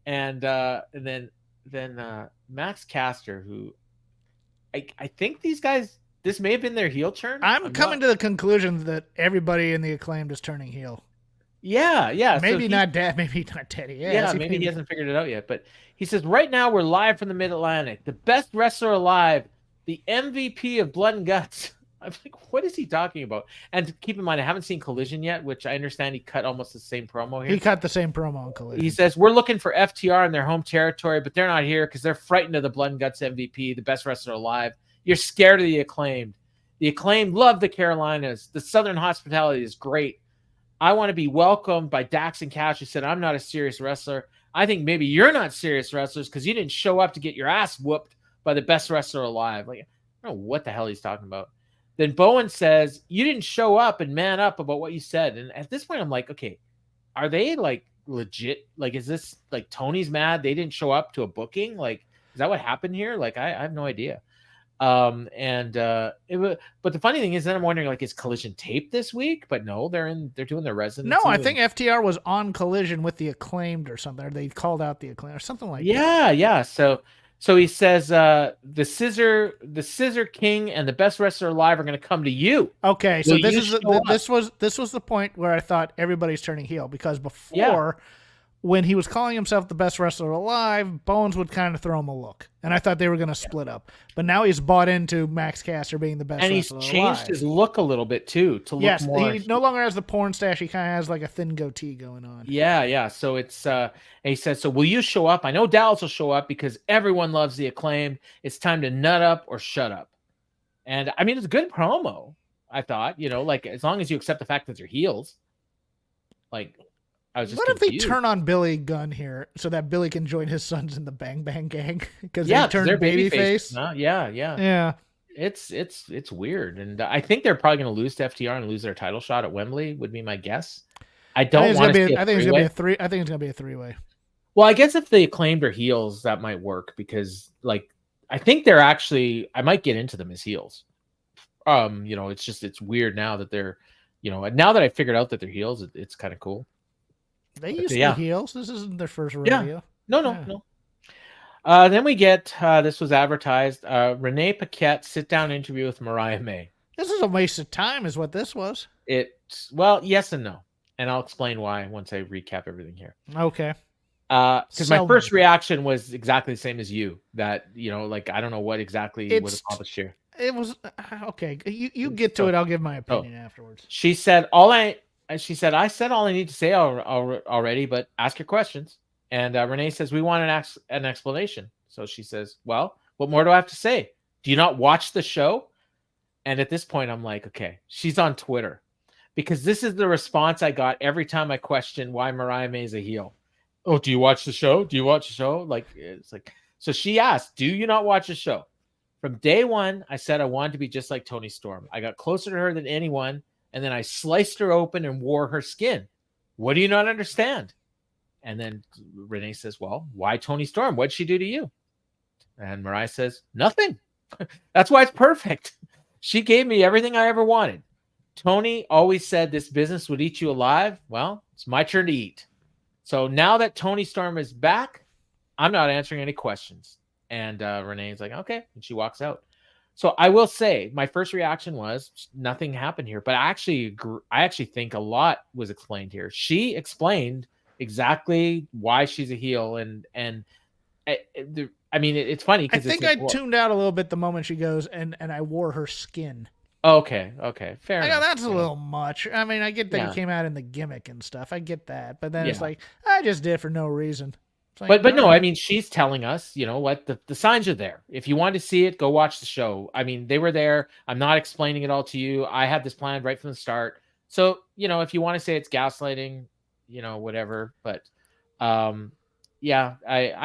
And then Max Caster, who I think these guys, this may have been their heel turn. I'm coming to the conclusion that everybody in the Acclaimed is turning heel. Yeah. Maybe not Daddy. Yeah, maybe he hasn't figured it out yet. But he says, right now we're live from the Mid-Atlantic. The best wrestler alive, the MVP of Blood and Guts. I'm like, what is he talking about? And keep in mind, I haven't seen Collision yet, which I understand he cut almost the same promo here. He cut the same promo on Collision. He says, we're looking for FTR in their home territory, but they're not here because they're frightened of the Blood and Guts MVP, the best wrestler alive. You're scared of the Acclaimed. The Acclaimed love the Carolinas. The Southern hospitality is great. I want to be welcomed by Dax and Cash, who said, I'm not a serious wrestler. I think maybe you're not serious wrestlers because you didn't show up to get your ass whooped by the best wrestler alive. Like, I don't know what the hell he's talking about. Then Bowen says, you didn't show up and man up about what you said. And at this point, I'm like, okay, are they like legit? Like, is this like Tony's mad they didn't show up to a booking? Like, is that what happened here? Like, I have no idea. But the funny thing is, then I'm wondering, like, is Collision taped this week? But no, they're doing their residency. No, I think FTR was on Collision with the Acclaimed or something, or they called out the Acclaimed or something like that. Yeah. So he says, the Scissor King and the best wrestler alive are going to come to you. Okay, so this was the point where I thought everybody's turning heel, because before, when he was calling himself the best wrestler alive, Bones would kind of throw him a look, and I thought they were going to split up. But now he's bought into Max Caster being the best wrestler alive. And he's changed his look a little bit too to look more. He no longer has the porn stash. He kind of has like a thin goatee going on. Yeah. So it's and he says, so will you show up? I know Dallas will show up because everyone loves the Acclaimed. It's time to nut up or shut up. And I mean, it's a good promo. I thought, like, as long as you accept the fact that they're heels, like. What if they turn on Billy Gunn here so that Billy can join his sons in the Bang Bang Gang? Because they turned babyface. Yeah. It's weird, and I think they're probably going to lose to FTR and lose their title shot at Wembley. Would be my guess. I think it's going to be a three-way. Well, I guess if they Acclaimed are heels, that might work, because like I think they're actually. I might get into them as heels. It's weird now that they're, now that I figured out that they're heels, it's kind of cool. They used to be heels. This isn't their first rodeo. Yeah. No. Then we get, this was advertised, Renee Paquette sit-down interview with Mariah May. This is a waste of time is what this was. Well, yes and no. And I'll explain why once I recap everything here. Okay. Because my first reaction was exactly the same as you. That, like, I don't know what exactly was accomplished here. It was, okay. You get to it. I'll give my opinion afterwards. She said, I said all I need to say already, but ask your questions. And Renee says, we want an explanation. So she says, well, what more do I have to say? Do you not watch the show? And at this point, I'm like, okay, she's on Twitter, because this is the response I got every time I question why Mariah May is a heel. Oh, do you watch the show? Do you watch the show? Like, it's like, so she asked, do you not watch the show? From day one, I said I wanted to be just like Toni Storm. I got closer to her than anyone. And then I sliced her open and wore her skin. What do you not understand? And then Renee says, well, why Toni Storm? What'd she do to you? And Mariah says, nothing. That's why it's perfect. She gave me everything I ever wanted. Tony always said this business would eat you alive. Well, it's my turn to eat. So now that Toni Storm is back, I'm not answering any questions. And Renee's like, okay. And she walks out. So I will say my first reaction was nothing happened here, but I actually think a lot was explained here. She explained exactly why she's a heel, and I mean, it's funny because I think I tuned out a little bit the moment she goes, and I wore her skin. Okay, fair enough. That's a little much. I mean, I get that you came out in the gimmick and stuff. I get that, but then it's like I just did it for no reason. Like, but no, I mean, she's telling us, what, the signs are there. If you want to see it, go watch the show. I mean, they were there. I'm not explaining it all to you. I had this planned right from the start. So, if you want to say it's gaslighting, whatever. But I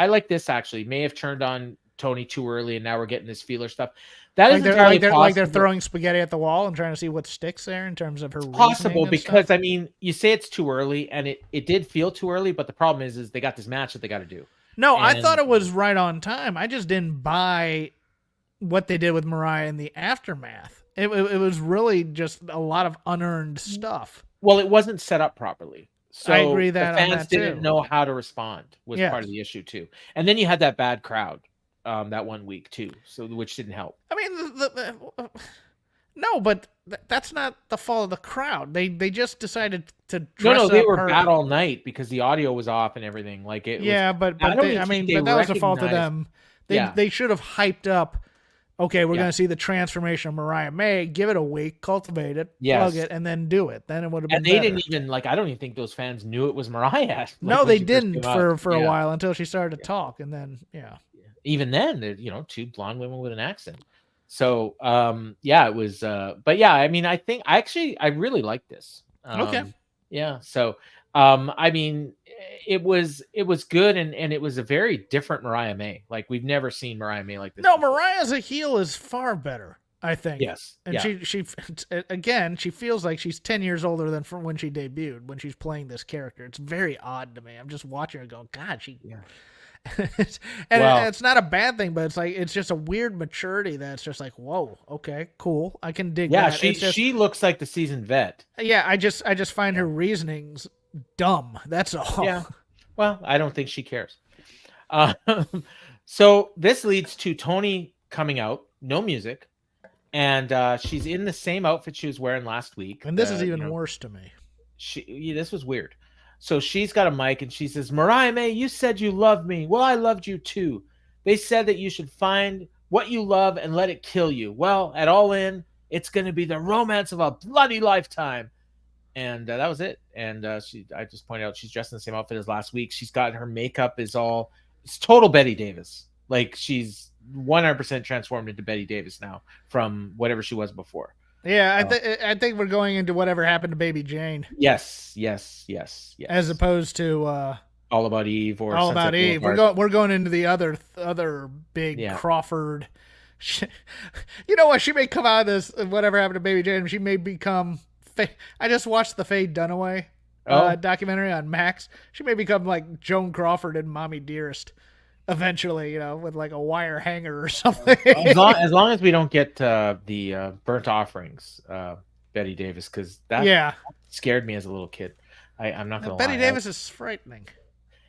like this actually. May have turned on Tony too early, and now we're getting this feeler stuff. That is like they're throwing spaghetti at the wall and trying to see what sticks there in terms of her. It's possible because stuff. I mean, you say it's too early, and it did feel too early. But the problem is they got this match that they got to do. No, I thought it was right on time. I just didn't buy what they did with Mariah in the aftermath. It was really just a lot of unearned stuff. Well, it wasn't set up properly. So I agree that the fans didn't know how to respond was part of the issue too. And then you had that bad crowd that 1 week too, so which didn't help. I mean, no, but that's not the fault of the crowd. They just decided to dress they up were her. bad all night because the audio was off and everything. Like it. Yeah, was, but that was the fault of them. They should have hyped up. Okay, we're going to see the transformation of Mariah May. Give it a week, cultivate it, plug it, and then do it. Then it would have been And they better. didn't even, I don't even think those fans knew it was Mariah. No, they didn't for a while until she started to talk. And then, Even then, they're, two blonde women with an accent. So, it was, but yeah, I mean, I think, I really like this. Okay. Yeah, so I mean, it was good, and it was a very different Mariah May. Like we've never seen Mariah May like this. No, before. Mariah as a heel is far better, I think. Yes, And yeah. she again, she feels like she's 10 years older than from when she debuted, when she's playing this character. It's very odd to me. I'm just watching her going, God, she. Yeah. And it's not a bad thing, but it's just a weird maturity that's just like, whoa, okay, cool, I can dig that. Yeah, she looks like the seasoned vet. Yeah, I just find her reasonings dumb. That's all. Yeah. Well, I don't think she cares. So this leads to Tony coming out, no music, and she's in the same outfit she was wearing last week. And this is even worse to me. This was weird. So she's got a mic and she says, Mariah May, you said you loved me. Well, I loved you too. They said that you should find what you love and let it kill you. Well, at Allin, it's going to be the romance of a bloody lifetime. And that was it. And I just pointed out she's dressed in the same outfit as last week. She's got her makeup it's total Betty Davis. Like she's 100% transformed into Betty Davis now from whatever she was before. Yeah, I think we're going into whatever happened to Baby Jane. Yes. As opposed to All About Eve or All About Eve. We're going into the other big Crawford. You know what? She may come out of this whatever happened to Baby Jane. She may become. I just watched the Faye Dunaway documentary on Max. She may become like Joan Crawford and Mommy Dearest. Eventually, with like a wire hanger or something. as long as we don't get the burnt offerings, Betty Davis, because that scared me as a little kid. I'm not gonna lie. Betty Davis is frightening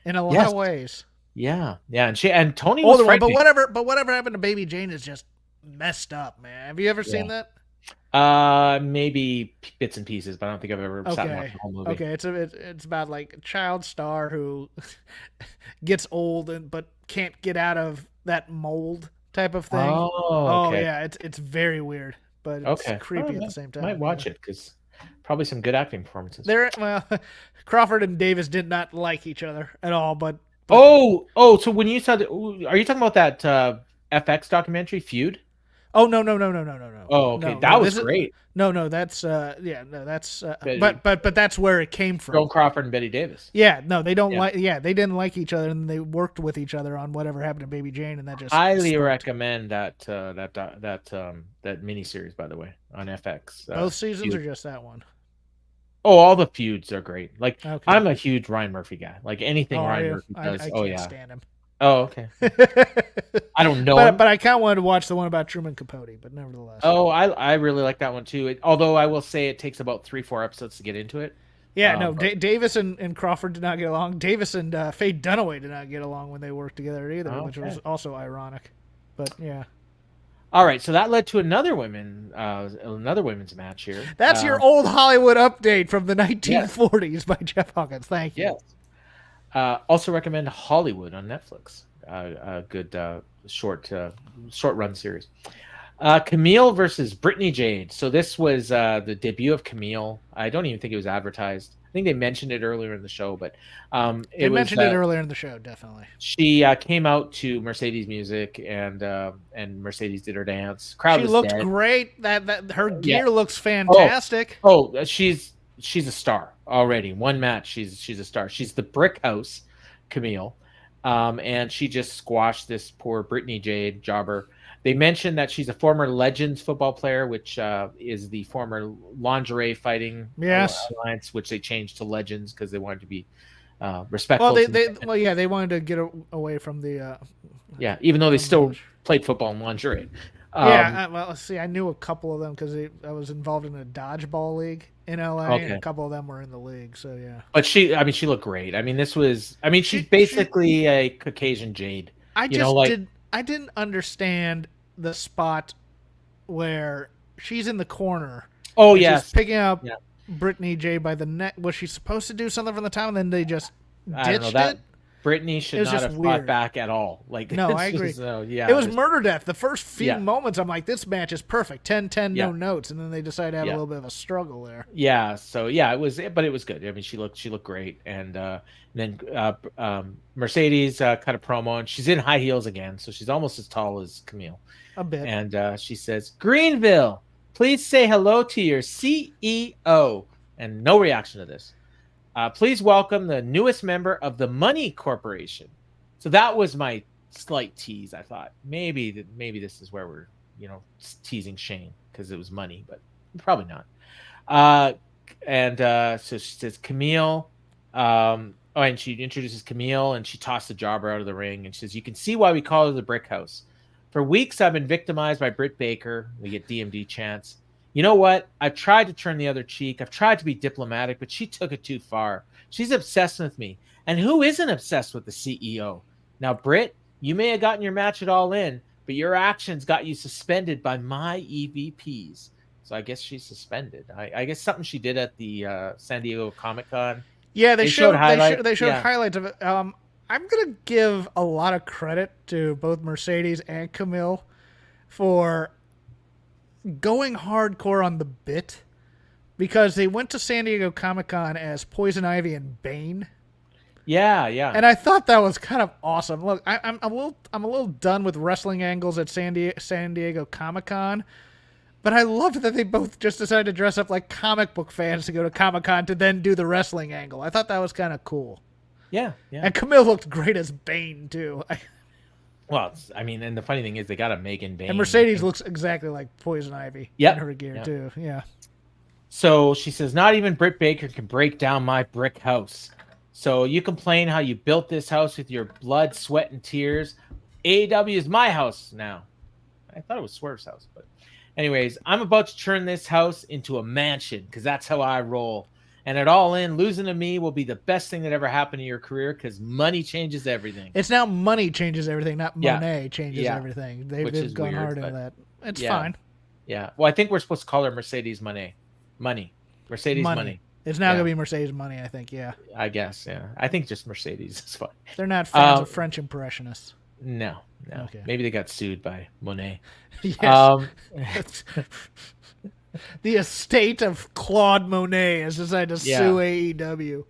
in a lot of ways. Yeah, and Tony was frightening. But whatever happened to Baby Jane is just messed up, man. Have you ever seen that? Maybe bits and pieces, but I don't think I've ever sat and watched the whole movie. Okay, it's about like a child star who gets old but can't get out of that mold type of thing. Oh, okay. Yeah, it's very weird, but it's creepy at the same time. Might watch it because probably some good acting performances. Crawford and Davis did not like each other at all, but so when you said, are you talking about that FX documentary Feud? Oh no. Oh, okay. That was great. That's but that's where it came from. Joan Crawford and Betty Davis. Yeah, no, they don't they didn't like each other, and they worked with each other on whatever happened to Baby Jane, and that just highly recommend that miniseries, by the way, on FX. Both seasons or just that one? Oh, all the feuds are great. Like I'm a huge Ryan Murphy guy. Like anything Ryan Murphy does. I can't stand him. Oh, okay. I don't know but I kind of wanted to watch the one about Truman Capote, but nevertheless. Oh, I really like that one too. Although I will say it takes about 3-4 episodes to get into it. Yeah, Davis and Crawford did not get along. Davis and Faye Dunaway did not get along when they worked together either, which was also ironic. But yeah. All right, so that led to another women's match here. That's your old Hollywood update from the 1940s by Jeff Hawkins. Thank you. Yes. Also recommend Hollywood on Netflix. A good short run series. Camille versus Brittany Jade. So this was the debut of Camille. I don't even think it was advertised. I think they mentioned it earlier in the show, but they mentioned it earlier in the show. Definitely. She came out to Mercedes music, and Mercedes did her dance. Crowd was looked dead. Great. That her gear looks fantastic. She's a star already. One match, she's a star. She's the Brick House, Camille, and she just squashed this poor Brittany Jade jobber. They mentioned that she's a former Legends football player, which is the former lingerie fighting alliance, which they changed to Legends because they wanted to be respectful. Well, they wanted to get away from the. Even though they still played football in lingerie. I knew a couple of them because I was involved in a dodgeball league in LA, and a couple of them were in the league. So yeah. But she looked great. I mean, she's basically a Caucasian Jade. I didn't understand the spot where she's in the corner. Oh yes, she's picking up Brittany Jade by the neck. Was she supposed to do something from the top, and then they just ditched it? Brittany should not have fought back at all. No, I agree. It was murder death. The first few moments, I'm like, this match is perfect. 10-10, no notes, and then they decided to have a little bit of a struggle there. Yeah. So it was good. I mean, she looked great, and then Mercedes cut a promo, and she's in high heels again, so she's almost as tall as Camille. A bit. And she says, "Greenville, please say hello to your CEO," and no reaction to this. Please welcome the newest member of the Money Corporation. So that was my slight tease. I thought maybe this is where we're teasing Shane because it was money, but probably not. So she says Camille. And she introduces Camille, and she tossed the jobber out of the ring, and she says, "You can see why we call her the Brick House. For weeks, I've been victimized by Britt Baker." We get DMD chants. "You know what? I've tried to turn the other cheek. I've tried to be diplomatic, but she took it too far. She's obsessed with me. And who isn't obsessed with the CEO? Now, Britt, you may have gotten your match at All In, but your actions got you suspended by my EVPs." So I guess she's suspended. I guess something she did at the San Diego Comic-Con. Yeah, they showed highlights. They showed Yeah. highlights of it. I'm gonna give a lot of credit to both Mercedes and Camille for going hardcore on the bit, because they went to San Diego Comic-Con as Poison Ivy and Bane. Yeah. And I thought that was kind of awesome. Look, I'm a little done with wrestling angles at San Diego Comic-Con. But I loved that they both just decided to dress up like comic book fans to go to Comic-Con to then do the wrestling angle. I thought that was kind of cool. Yeah. And Camille looked great as Bane, too. Well, and the funny thing is they got a Megan Bane. And Mercedes looks exactly like Poison Ivy in her gear, too. Yeah. So she says, "Not even Britt Baker can break down my brick house. So you complain how you built this house with your blood, sweat, and tears. AEW is my house now." I thought it was Swerve's house, but... Anyways, "I'm about to turn this house into a mansion because that's how I roll. And at All In, losing to me will be the best thing that ever happened to your career because money changes everything." It's now money changes everything, not Monet changes everything. They've gone weird, hard into that. It's yeah. fine. Yeah. Well, I think we're supposed to call her Mercedes Money. Mercedes Money. It's now going to be Mercedes Money, I think, yeah. I guess, yeah. I think just Mercedes is fine. They're not fans of French impressionists. No. Okay. Maybe they got sued by Monet. Yes. The estate of Claude Monet has decided to sue AEW.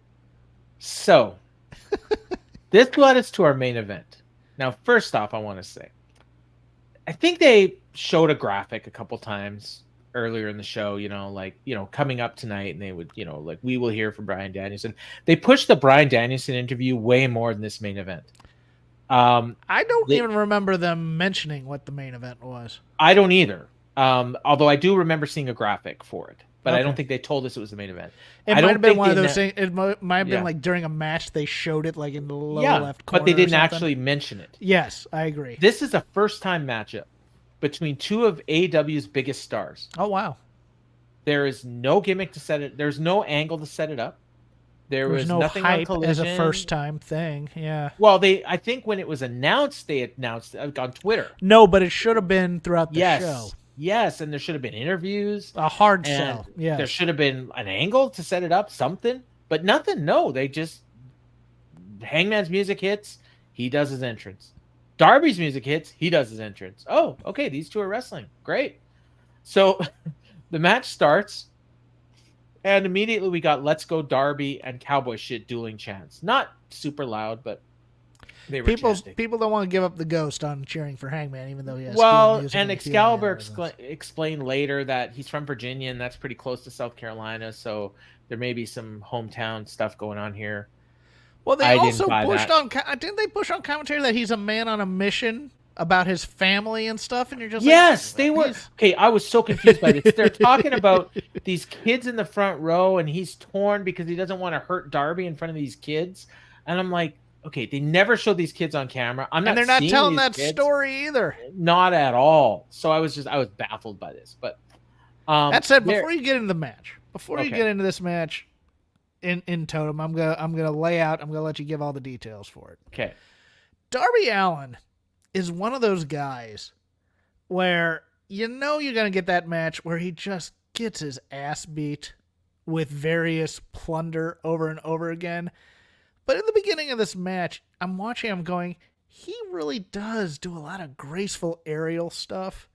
So, this led us to our main event. Now, first off, I want to say, I think they showed a graphic a couple times earlier in the show, coming up tonight, and they would, we will hear from Bryan Danielson. They pushed the Bryan Danielson interview way more than this main event. I don't even remember them mentioning what the main event was. I don't either. Although I do remember seeing a graphic for it, but I don't think they told us it was the main event. It might have been one of those things. It might have been like during a match they showed it like in the lower left corner. But they didn't actually mention it. Yes, I agree. This is a first-time matchup between two of AEW's biggest stars. Oh wow! There is no gimmick to set it. There's no angle to set it up. There was no nothing hype on Collision. as a first-time thing. Yeah. Well, I think when it was announced, they announced it on Twitter. No, but it should have been throughout the show. Yes, and there should have been interviews. A hard sell. Yeah. There should have been an angle to set it up, something, but nothing. No, they just Hangman's music hits, he does his entrance. Darby's music hits, he does his entrance. Oh, okay, these two are wrestling. Great. So the match starts. And immediately we got "Let's Go Darby" and "Cowboy Shit" dueling chants. Not super loud, but they were chanting. People don't want to give up the ghost on cheering for Hangman, even though he has and Excalibur explained later that he's from Virginia, and that's pretty close to South Carolina, so there may be some hometown stuff going on here. Well, they also pushed on... Didn't they push on commentary that he's a man on a mission about his family and stuff, and you're just they were okay. I was so confused by this. They're talking about these kids in the front row, and he's torn because he doesn't want to hurt Darby in front of these kids. And I'm like, okay, they never show these kids on camera. And they're not telling that story either. Not at all. So I was baffled by this. But that said, before you get into the match, you get into this match in Totem, I'm gonna lay out. I'm gonna let you give all the details for it. Okay. Darby Allin is one of those guys where you're going to get that match where he just gets his ass beat with various plunder over and over again. But in the beginning of this match, I'm watching him going, he really does do a lot of graceful aerial stuff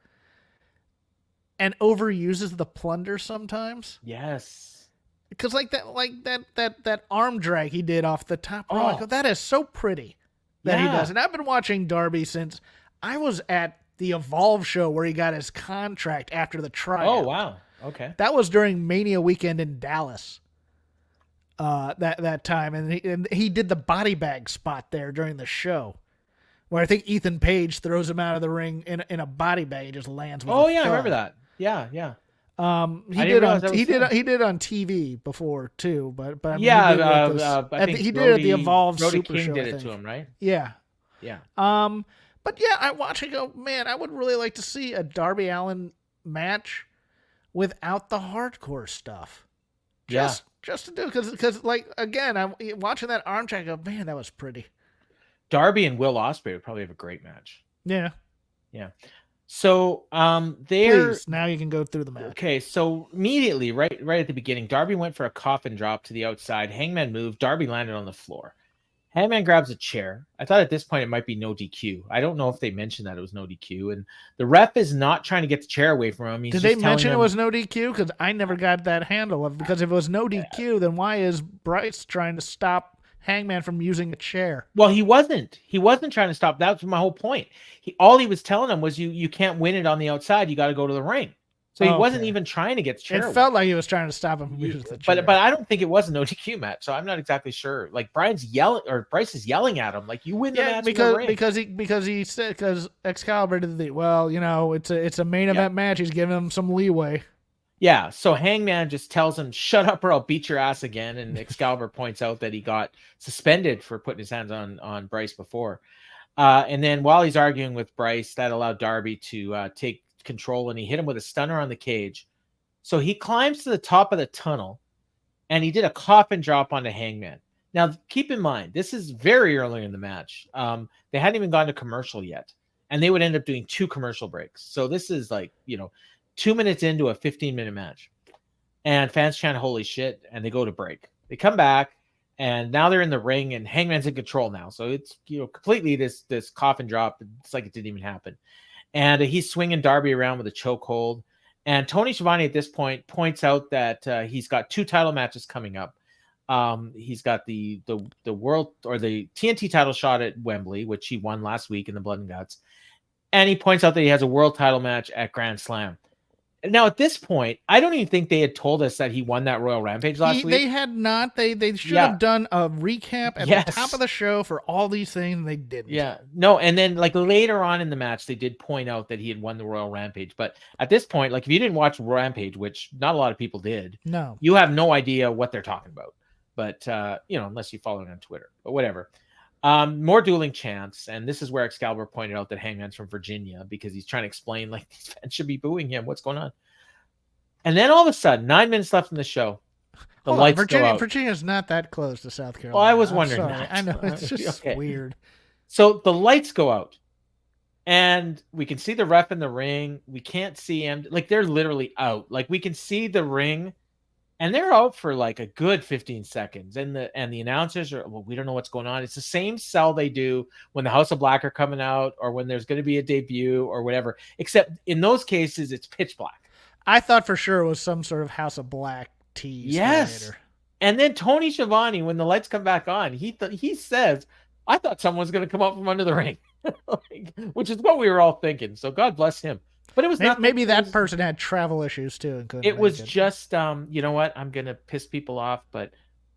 and overuses the plunder sometimes. Yes. Because that arm drag he did off the top rope, that is so pretty. That he does. And I've been watching Darby since I was at the Evolve show where he got his contract after the tryout. Oh, wow. Okay. That was during Mania weekend in Dallas. that time, and he did the body bag spot there during the show, where I think Ethan Page throws him out of the ring in a body bag and just lands with. Oh yeah, I remember that. Yeah. He did on TV before too, but I mean, I think he did it at the Evolve Brody Super King Show. did it to him, right? Yeah. But yeah, I watch and go, man, I would really like to see a Darby Allin match without the hardcore stuff. Just to do, because like again, I'm watching that arm check. I go, man, that was pretty. Darby and Will Ospreay would probably have a great match. Yeah. So Please, now you can go through the match. Okay, so immediately, right at the beginning, Darby went for a coffin drop to the outside. Hangman moved. Darby landed on the floor. Hangman grabs a chair. I thought at this point it might be no DQ. I don't know if they mentioned that it was no DQ. And the ref is not trying to get the chair away from him. Did they mention it was no DQ? Because I never got that handle of. Because if it was no DQ, then why is Bryce trying to stop Hangman from using a chair? Well, he wasn't trying to stop. That's my whole point. All he was telling him was you can't win it on the outside. You got to go to the ring. So he wasn't even trying to get the chair away. It felt like he was trying to stop him from using the chair. But I don't think it was a no DQ match. So I'm not exactly sure. Like Bryce is yelling at him like, you win the match because Excalibur did it's a main event match. He's giving him some leeway. Yeah, so Hangman just tells him, shut up or I'll beat your ass again. And Excalibur points out that he got suspended for putting his hands on Bryce before. And then while he's arguing with Bryce, that allowed Darby to take control, and he hit him with a stunner on the cage. So he climbs to the top of the tunnel, and he did a coffin drop onto Hangman. Now, keep in mind, this is very early in the match. They hadn't even gone to commercial yet, and they would end up doing 2 commercial breaks. So this is like, 2 minutes into a 15-minute match, and fans chant holy shit, and they go to break. They come back, and now they're in the ring, and Hangman's in control now. So it's completely this coffin drop. It's like it didn't even happen. And he's swinging Darby around with a chokehold. And Tony Schiavone at this point points out that he's got 2 title matches coming up. He's got the world or the TNT title shot at Wembley, which he won last week in the Blood and Guts. And he points out that he has a world title match at Grand Slam. Now, at this point, I don't even think they had told us that he won that Royal Rampage last week. They had not. They should have done a recap at the top of the show for all these things, and they didn't. Yeah. No, and then like later on in the match, they did point out that he had won the Royal Rampage. But at this point, like if you didn't watch Rampage, which not a lot of people did, no, you have no idea what they're talking about. But, unless you follow it on Twitter. But whatever. More dueling chants, and this is where Excalibur pointed out that Hangman's from Virginia because he's trying to explain like these fans should be booing him. What's going on? And then all of a sudden, 9 minutes left in the show, the lights go out. Virginia's not that close to South Carolina. Well, I was wondering that. I know, it's just weird. So the lights go out, and we can see the ref in the ring. We can't see him. Like they're literally out. Like we can see the ring. And they're out for like a good 15 seconds. And the announcers are, well, we don't know what's going on. It's the same sell they do when the House of Black are coming out or when there's going to be a debut or whatever. Except in those cases, it's pitch black. I thought for sure it was some sort of House of Black tease. Yes. Later. And then Tony Schiavone, when the lights come back on, he says, I thought someone was going to come up from under the ring, which is what we were all thinking. So God bless him. But it was not. Maybe that person had travel issues too, and couldn't. It was just, you know what? I'm gonna piss people off, but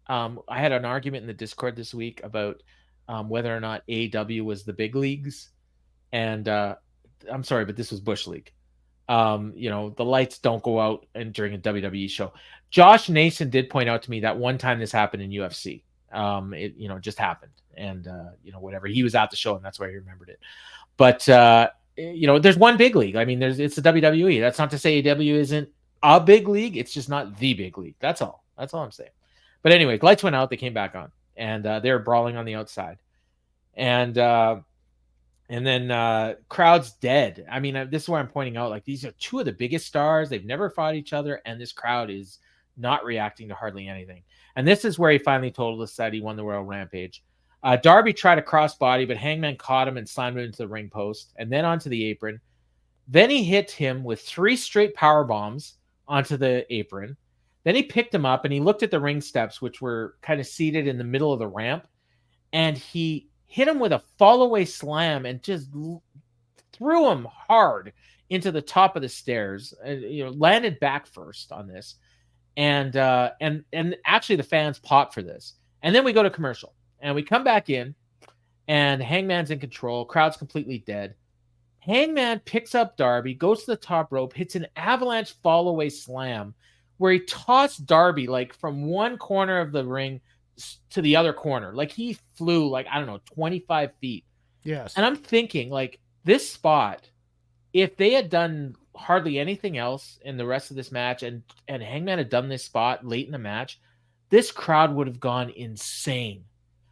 I had an argument in the Discord this week about whether or not AEW was the big leagues, and I'm sorry, but this was Bush League. The lights don't go out during a WWE show. Josh Nason did point out to me that one time this happened in UFC. It just happened, and whatever. He was at the show, and that's why he remembered it. But there's one big league. I mean, it's the WWE. That's not to say AEW isn't a big league. It's just not the big league. That's all. That's all I'm saying. But anyway, lights went out. They came back on, and they were brawling on the outside, and then crowd's dead. I mean, this is where I'm pointing out, like, these are 2 of the biggest stars. They've never fought each other, and this crowd is not reacting to hardly anything. And this is where he finally told us that he won the Royal Rampage. Darby tried a crossbody, but Hangman caught him and slammed him into the ring post and then onto the apron. Then he hit him with 3 straight power bombs onto the apron. Then he picked him up and he looked at the ring steps, which were kind of seated in the middle of the ramp. And he hit him with a fall-away slam and just threw him hard into the top of the stairs. Landed back first on this. And actually the fans pop for this. And then we go to commercial and we come back in and Hangman's in control. Crowd's completely dead. Hangman picks up Darby, goes to the top rope, hits an avalanche fall away slam where he tossed Darby like from one corner of the ring to the other corner. Like he flew like, I don't know, 25 feet. Yes. And I'm thinking like this spot, if they had done hardly anything else in the rest of this match and Hangman had done this spot late in the match, this crowd would have gone insane.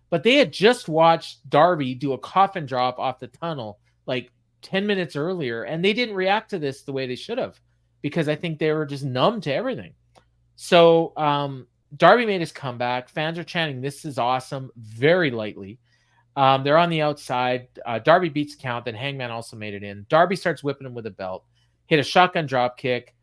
But they had just watched Darby do a coffin drop off the tunnel like 10 minutes earlier, and they didn't react to this the way they should have because I think they were just numb to everything. So Darby made his comeback. Fans are chanting, "This is awesome," very lightly. They're on the outside. Darby beats count. Then Hangman also made it in. Darby starts whipping him with a belt. Hit a shotgun drop kick.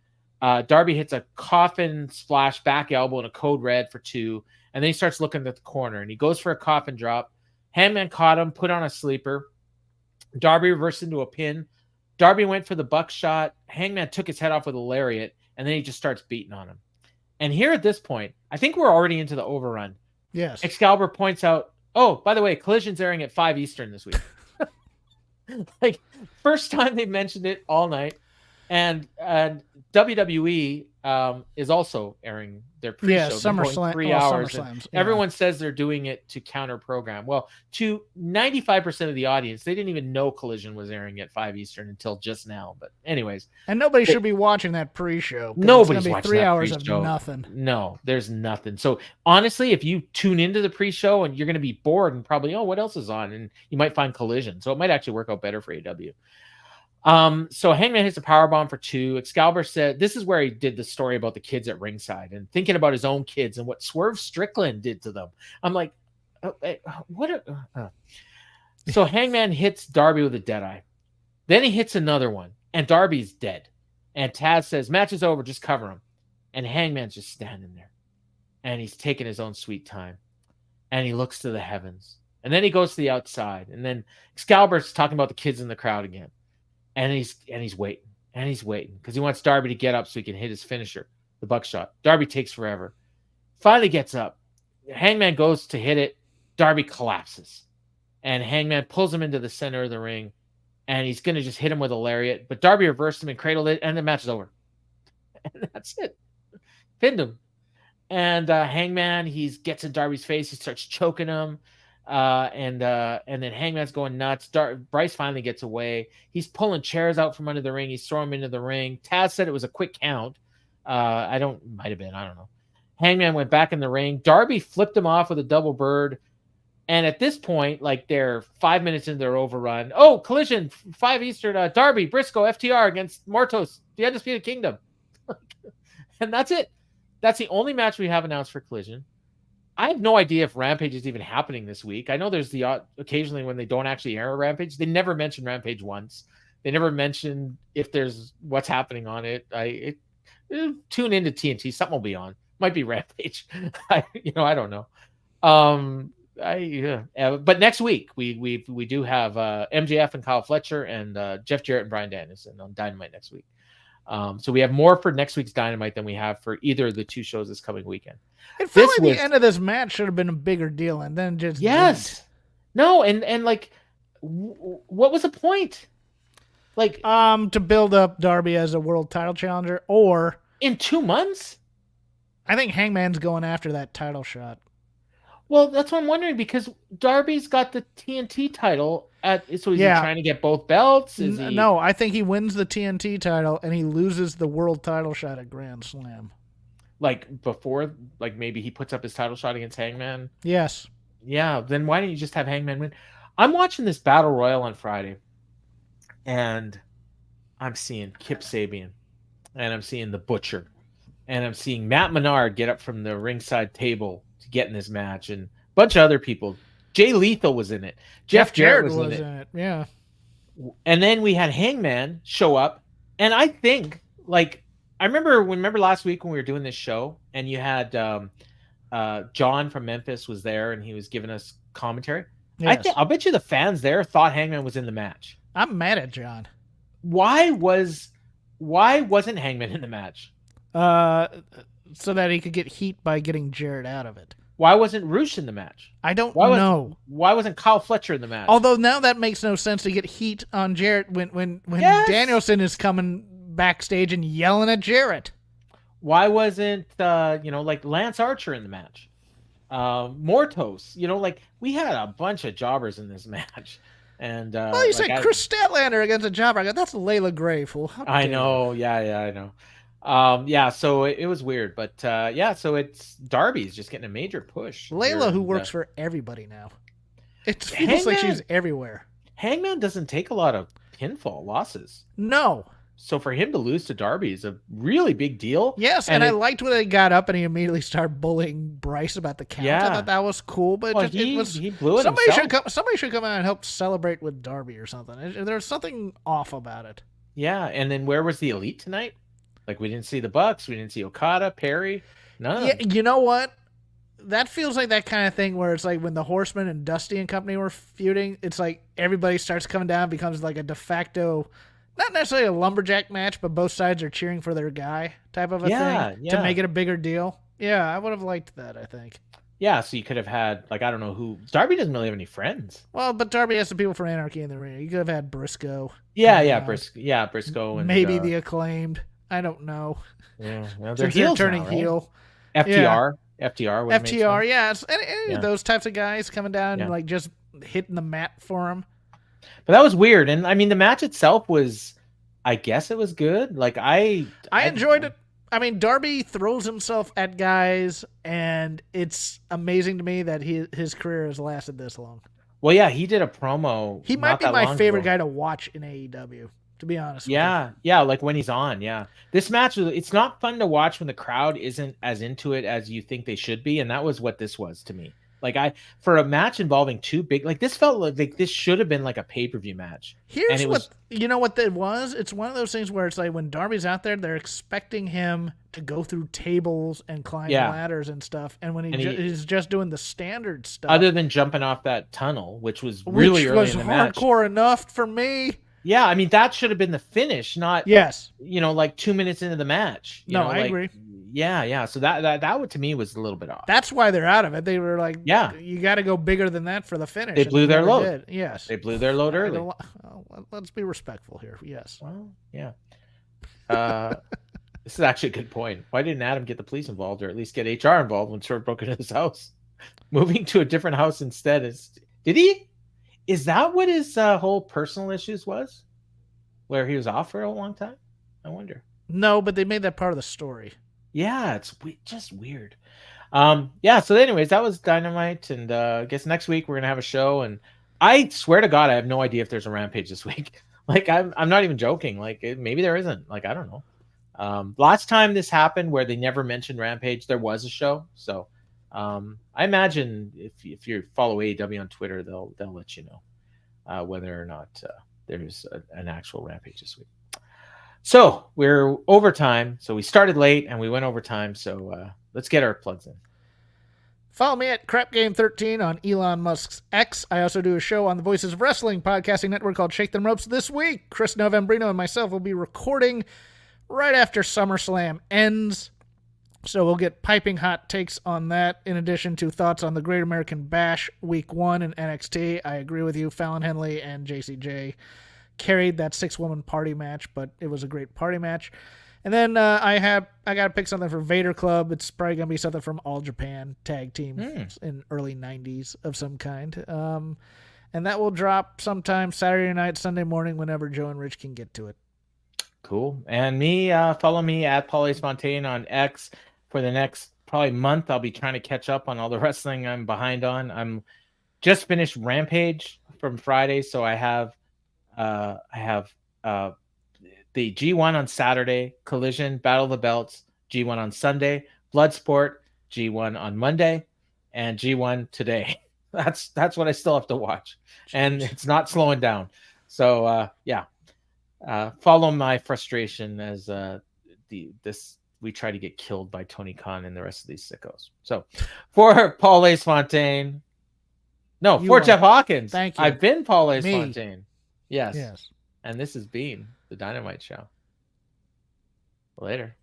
Darby hits a coffin splash back elbow and a code red for 2. And then he starts looking at the corner. And he goes for a coffin drop. Hangman caught him, put on a sleeper. Darby reversed into a pin. Darby went for the buckshot. Hangman took his head off with a lariat. And then he just starts beating on him. And here at this point, I think we're already into the overrun. Yes. Excalibur points out, oh, by the way, Collision's airing at 5 Eastern this week. Like, first time they mentioned it all night. And WWE is also airing their pre-show. Yeah, SummerSlam. 3 hours. SummerSlams. Everyone says they're doing it to counter program. Well, to 95% of the audience, they didn't even know Collision was airing at 5 Eastern until just now. But anyways. And nobody should be watching that pre-show. Nobody's watching watching 3 that hours pre-show. of nothing. No, there's nothing. So honestly, if you tune into the pre-show and you're going to be bored and probably, oh, what else is on? And you might find Collision. So it might actually work out better for AEW. So Hangman hits a powerbomb for 2. Excalibur said this is where he did the story about the kids at ringside and thinking about his own kids and what Swerve Strickland did to them. I'm like, what? So Hangman hits Darby with a deadeye. Then he hits another one, and Darby's dead. And Taz says, match is over, just cover him. And Hangman's just standing there, and he's taking his own sweet time, and he looks to the heavens, and then he goes to the outside, and then Excalibur's talking about the kids in the crowd again. And he's waiting, and he's waiting because he wants Darby to get up so he can hit his finisher, the buckshot. Darby takes forever. Finally gets up. Hangman goes to hit it. Darby collapses. And Hangman pulls him into the center of the ring, and he's going to just hit him with a lariat. But Darby reversed him and cradled it, and the match is over. And that's it. Pinned him. And Hangman, he gets in Darby's face. He starts choking him. And then Hangman's going nuts. Bryce finally gets away. He's pulling chairs out from under the ring. He's throwing them into the ring. Taz said it was a quick count. Might have been. I don't know. Hangman went back in the ring. Darby flipped him off with a double bird. And at this point, like they're 5 minutes into their overrun. Oh, Collision, 5 Eastern. Darby, Briscoe, FTR against Mortos, the Undisputed Kingdom. And that's it. That's the only match we have announced for Collision. I have no idea if Rampage is even happening this week. I know there's the occasionally when they don't actually air a Rampage. They never mention Rampage once. They never mention if there's what's happening on it. Tune into TNT. Something will be on. Might be Rampage. I don't know. But next week we do have MJF and Kyle Fletcher and Jeff Jarrett and Bryan Danielson on Dynamite next week. So we have more for next week's Dynamite than we have for either of the 2 shows this coming weekend. It felt like the end of this match should have been a bigger deal, and then just yes, didn't. No, and like, what was the point? Like, to build up Darby as a world title challenger, or in 2 months. I think Hangman's going after that title shot. Well, that's what I'm wondering because Darby's got the TNT title so is he trying to get both belts? No, I think he wins the TNT title and he loses the world title shot at Grand Slam. Like before, like maybe he puts up his title shot against Hangman? Yes. Yeah, then why don't you just have Hangman win? I'm watching this Battle Royal on Friday, and I'm seeing Kip Sabian, and I'm seeing The Butcher, and I'm seeing Matt Menard get up from the ringside table to get in this match, and a bunch of other people. Jay Lethal was in it. Jeff Jarrett was in it. Yeah. And then we had Hangman show up, and I think, like, I remember last week when we were doing this show, and you had John from Memphis was there, and he was giving us commentary. Yes. I'll bet you the fans there thought Hangman was in the match. I'm mad at John. Why wasn't Hangman in the match? so that he could get heat by getting Jarrett out of it. Why wasn't Roosh in the match? I don't know. Why wasn't Kyle Fletcher in the match? Although now that makes no sense to get heat on Jarrett when Yes! Danielson is coming backstage and yelling at Jarrett. Why wasn't like Lance Archer in the match? Mortos, like we had a bunch of jobbers in this match. And well, you said Kris Statlander against a jobber. I go, that's Layla Gray, fool. I know. Yeah, I know. So it was weird, but so it's Darby's just getting a major push. Layla, who works for everybody now. It feels like she's everywhere. Hangman doesn't take a lot of pinfall losses. No. So for him to lose to Darby is a really big deal. Yes, and I liked when they got up and he immediately started bullying Bryce about the count. Yeah. I thought that was cool, but he blew it somebody himself. Somebody should come out and help celebrate with Darby or something. There's something off about it. Yeah, and then where was the Elite tonight? Like, we didn't see the Bucks, we didn't see Okada, Perry, none. Yeah, you know what? That feels like that kind of thing where it's like when the Horsemen and Dusty and company were feuding, it's like everybody starts coming down, becomes like a de facto, not necessarily a lumberjack match, but both sides are cheering for their guy type of a thing to make it a bigger deal. Yeah, I would have liked that, I think. Yeah, so you could have had, like, I don't know who. Darby doesn't really have any friends. Well, but Darby has some people from Anarchy in the ring. You could have had Briscoe. Briscoe. And maybe the Acclaimed. I don't know. Yeah, well, they're turning now, right? heel. FTR. Yeah. FTR, yeah. Any of those types of guys coming down and like just hitting the mat for him. But that was weird. And I mean, the match itself was, I guess it was good. Like I enjoyed it. I mean, Darby throws himself at guys, and it's amazing to me that his career has lasted this long. Well, yeah, he did a promo. He might be my favorite guy to watch in AEW, to be honest. Yeah, like when he's on, yeah. This match, it's not fun to watch when the crowd isn't as into it as you think they should be, and that was what this was to me. Like for a match involving two big, like this felt like this should have been like a pay-per-view match. Here's you know what that was? It's one of those things where it's like when Darby's out there, they're expecting him to go through tables and climb ladders and stuff. And when he's just doing the standard stuff. Other than jumping off that tunnel, which was really early in the match. Hardcore enough for me. Yeah, I mean, that should have been the finish, not, like 2 minutes into the match. I agree. Yeah. So that would, to me, was a little bit off. That's why they're out of it. They were like, you got to go bigger than that for the finish. They blew their load. Did. Yes. They blew their load early. Let's be respectful here. Yes. Well, yeah. This is actually a good point. Why didn't Adam get the police involved, or at least get HR involved when Short broke into his house? Moving to a different house instead did he? Is that what his whole personal issues was? Where he was off for a long time? I wonder. No, but they made that part of the story. Yeah, it's just weird. So anyways, that was Dynamite, and I guess next week we're going to have a show, and I swear to God, I have no idea if there's a Rampage this week. Like, I'm not even joking. Like, maybe there isn't. Like, I don't know. Last time this happened where they never mentioned Rampage, there was a show. So I imagine if you follow AEW on Twitter, they'll let you know whether or not there's an actual Rampage this week. So we're overtime. So we started late and we went overtime. So let's get our plugs in. Follow me at CrapGame13 on Elon Musk's X. I also do a show on the Voices of Wrestling podcasting network called Shake Them Ropes this week. Chris Novembrino and myself will be recording right after SummerSlam ends. So we'll get piping hot takes on that, in addition to thoughts on the Great American Bash Week 1 in NXT. I agree with you. Fallon Henley and JCJ carried that 6-woman party match, but it was a great party match. And then I got to pick something for Vader Club. It's probably going to be something from All Japan tag team in early 90s of some kind. And that will drop sometime Saturday night, Sunday morning, whenever Joe and Rich can get to it. Cool. And me, follow me at Paul A. Fontaine on X. For the next probably month, I'll be trying to catch up on all the wrestling I'm behind on. I'm just finished Rampage from Friday, so I have the G1 on Saturday, Collision, Battle of the Belts, G1 on Sunday, Bloodsport, G1 on Monday, and G1 today. That's what I still have to watch, and it's not slowing down. So follow my frustration as we try to get killed by Tony Khan and the rest of these sickos. So for Paul Ace Fontaine, for Jeff Hawkins. Thank you. I've been Paul Ace Fontaine. Yes. Yes. And this has been the Dynamite Show. Later.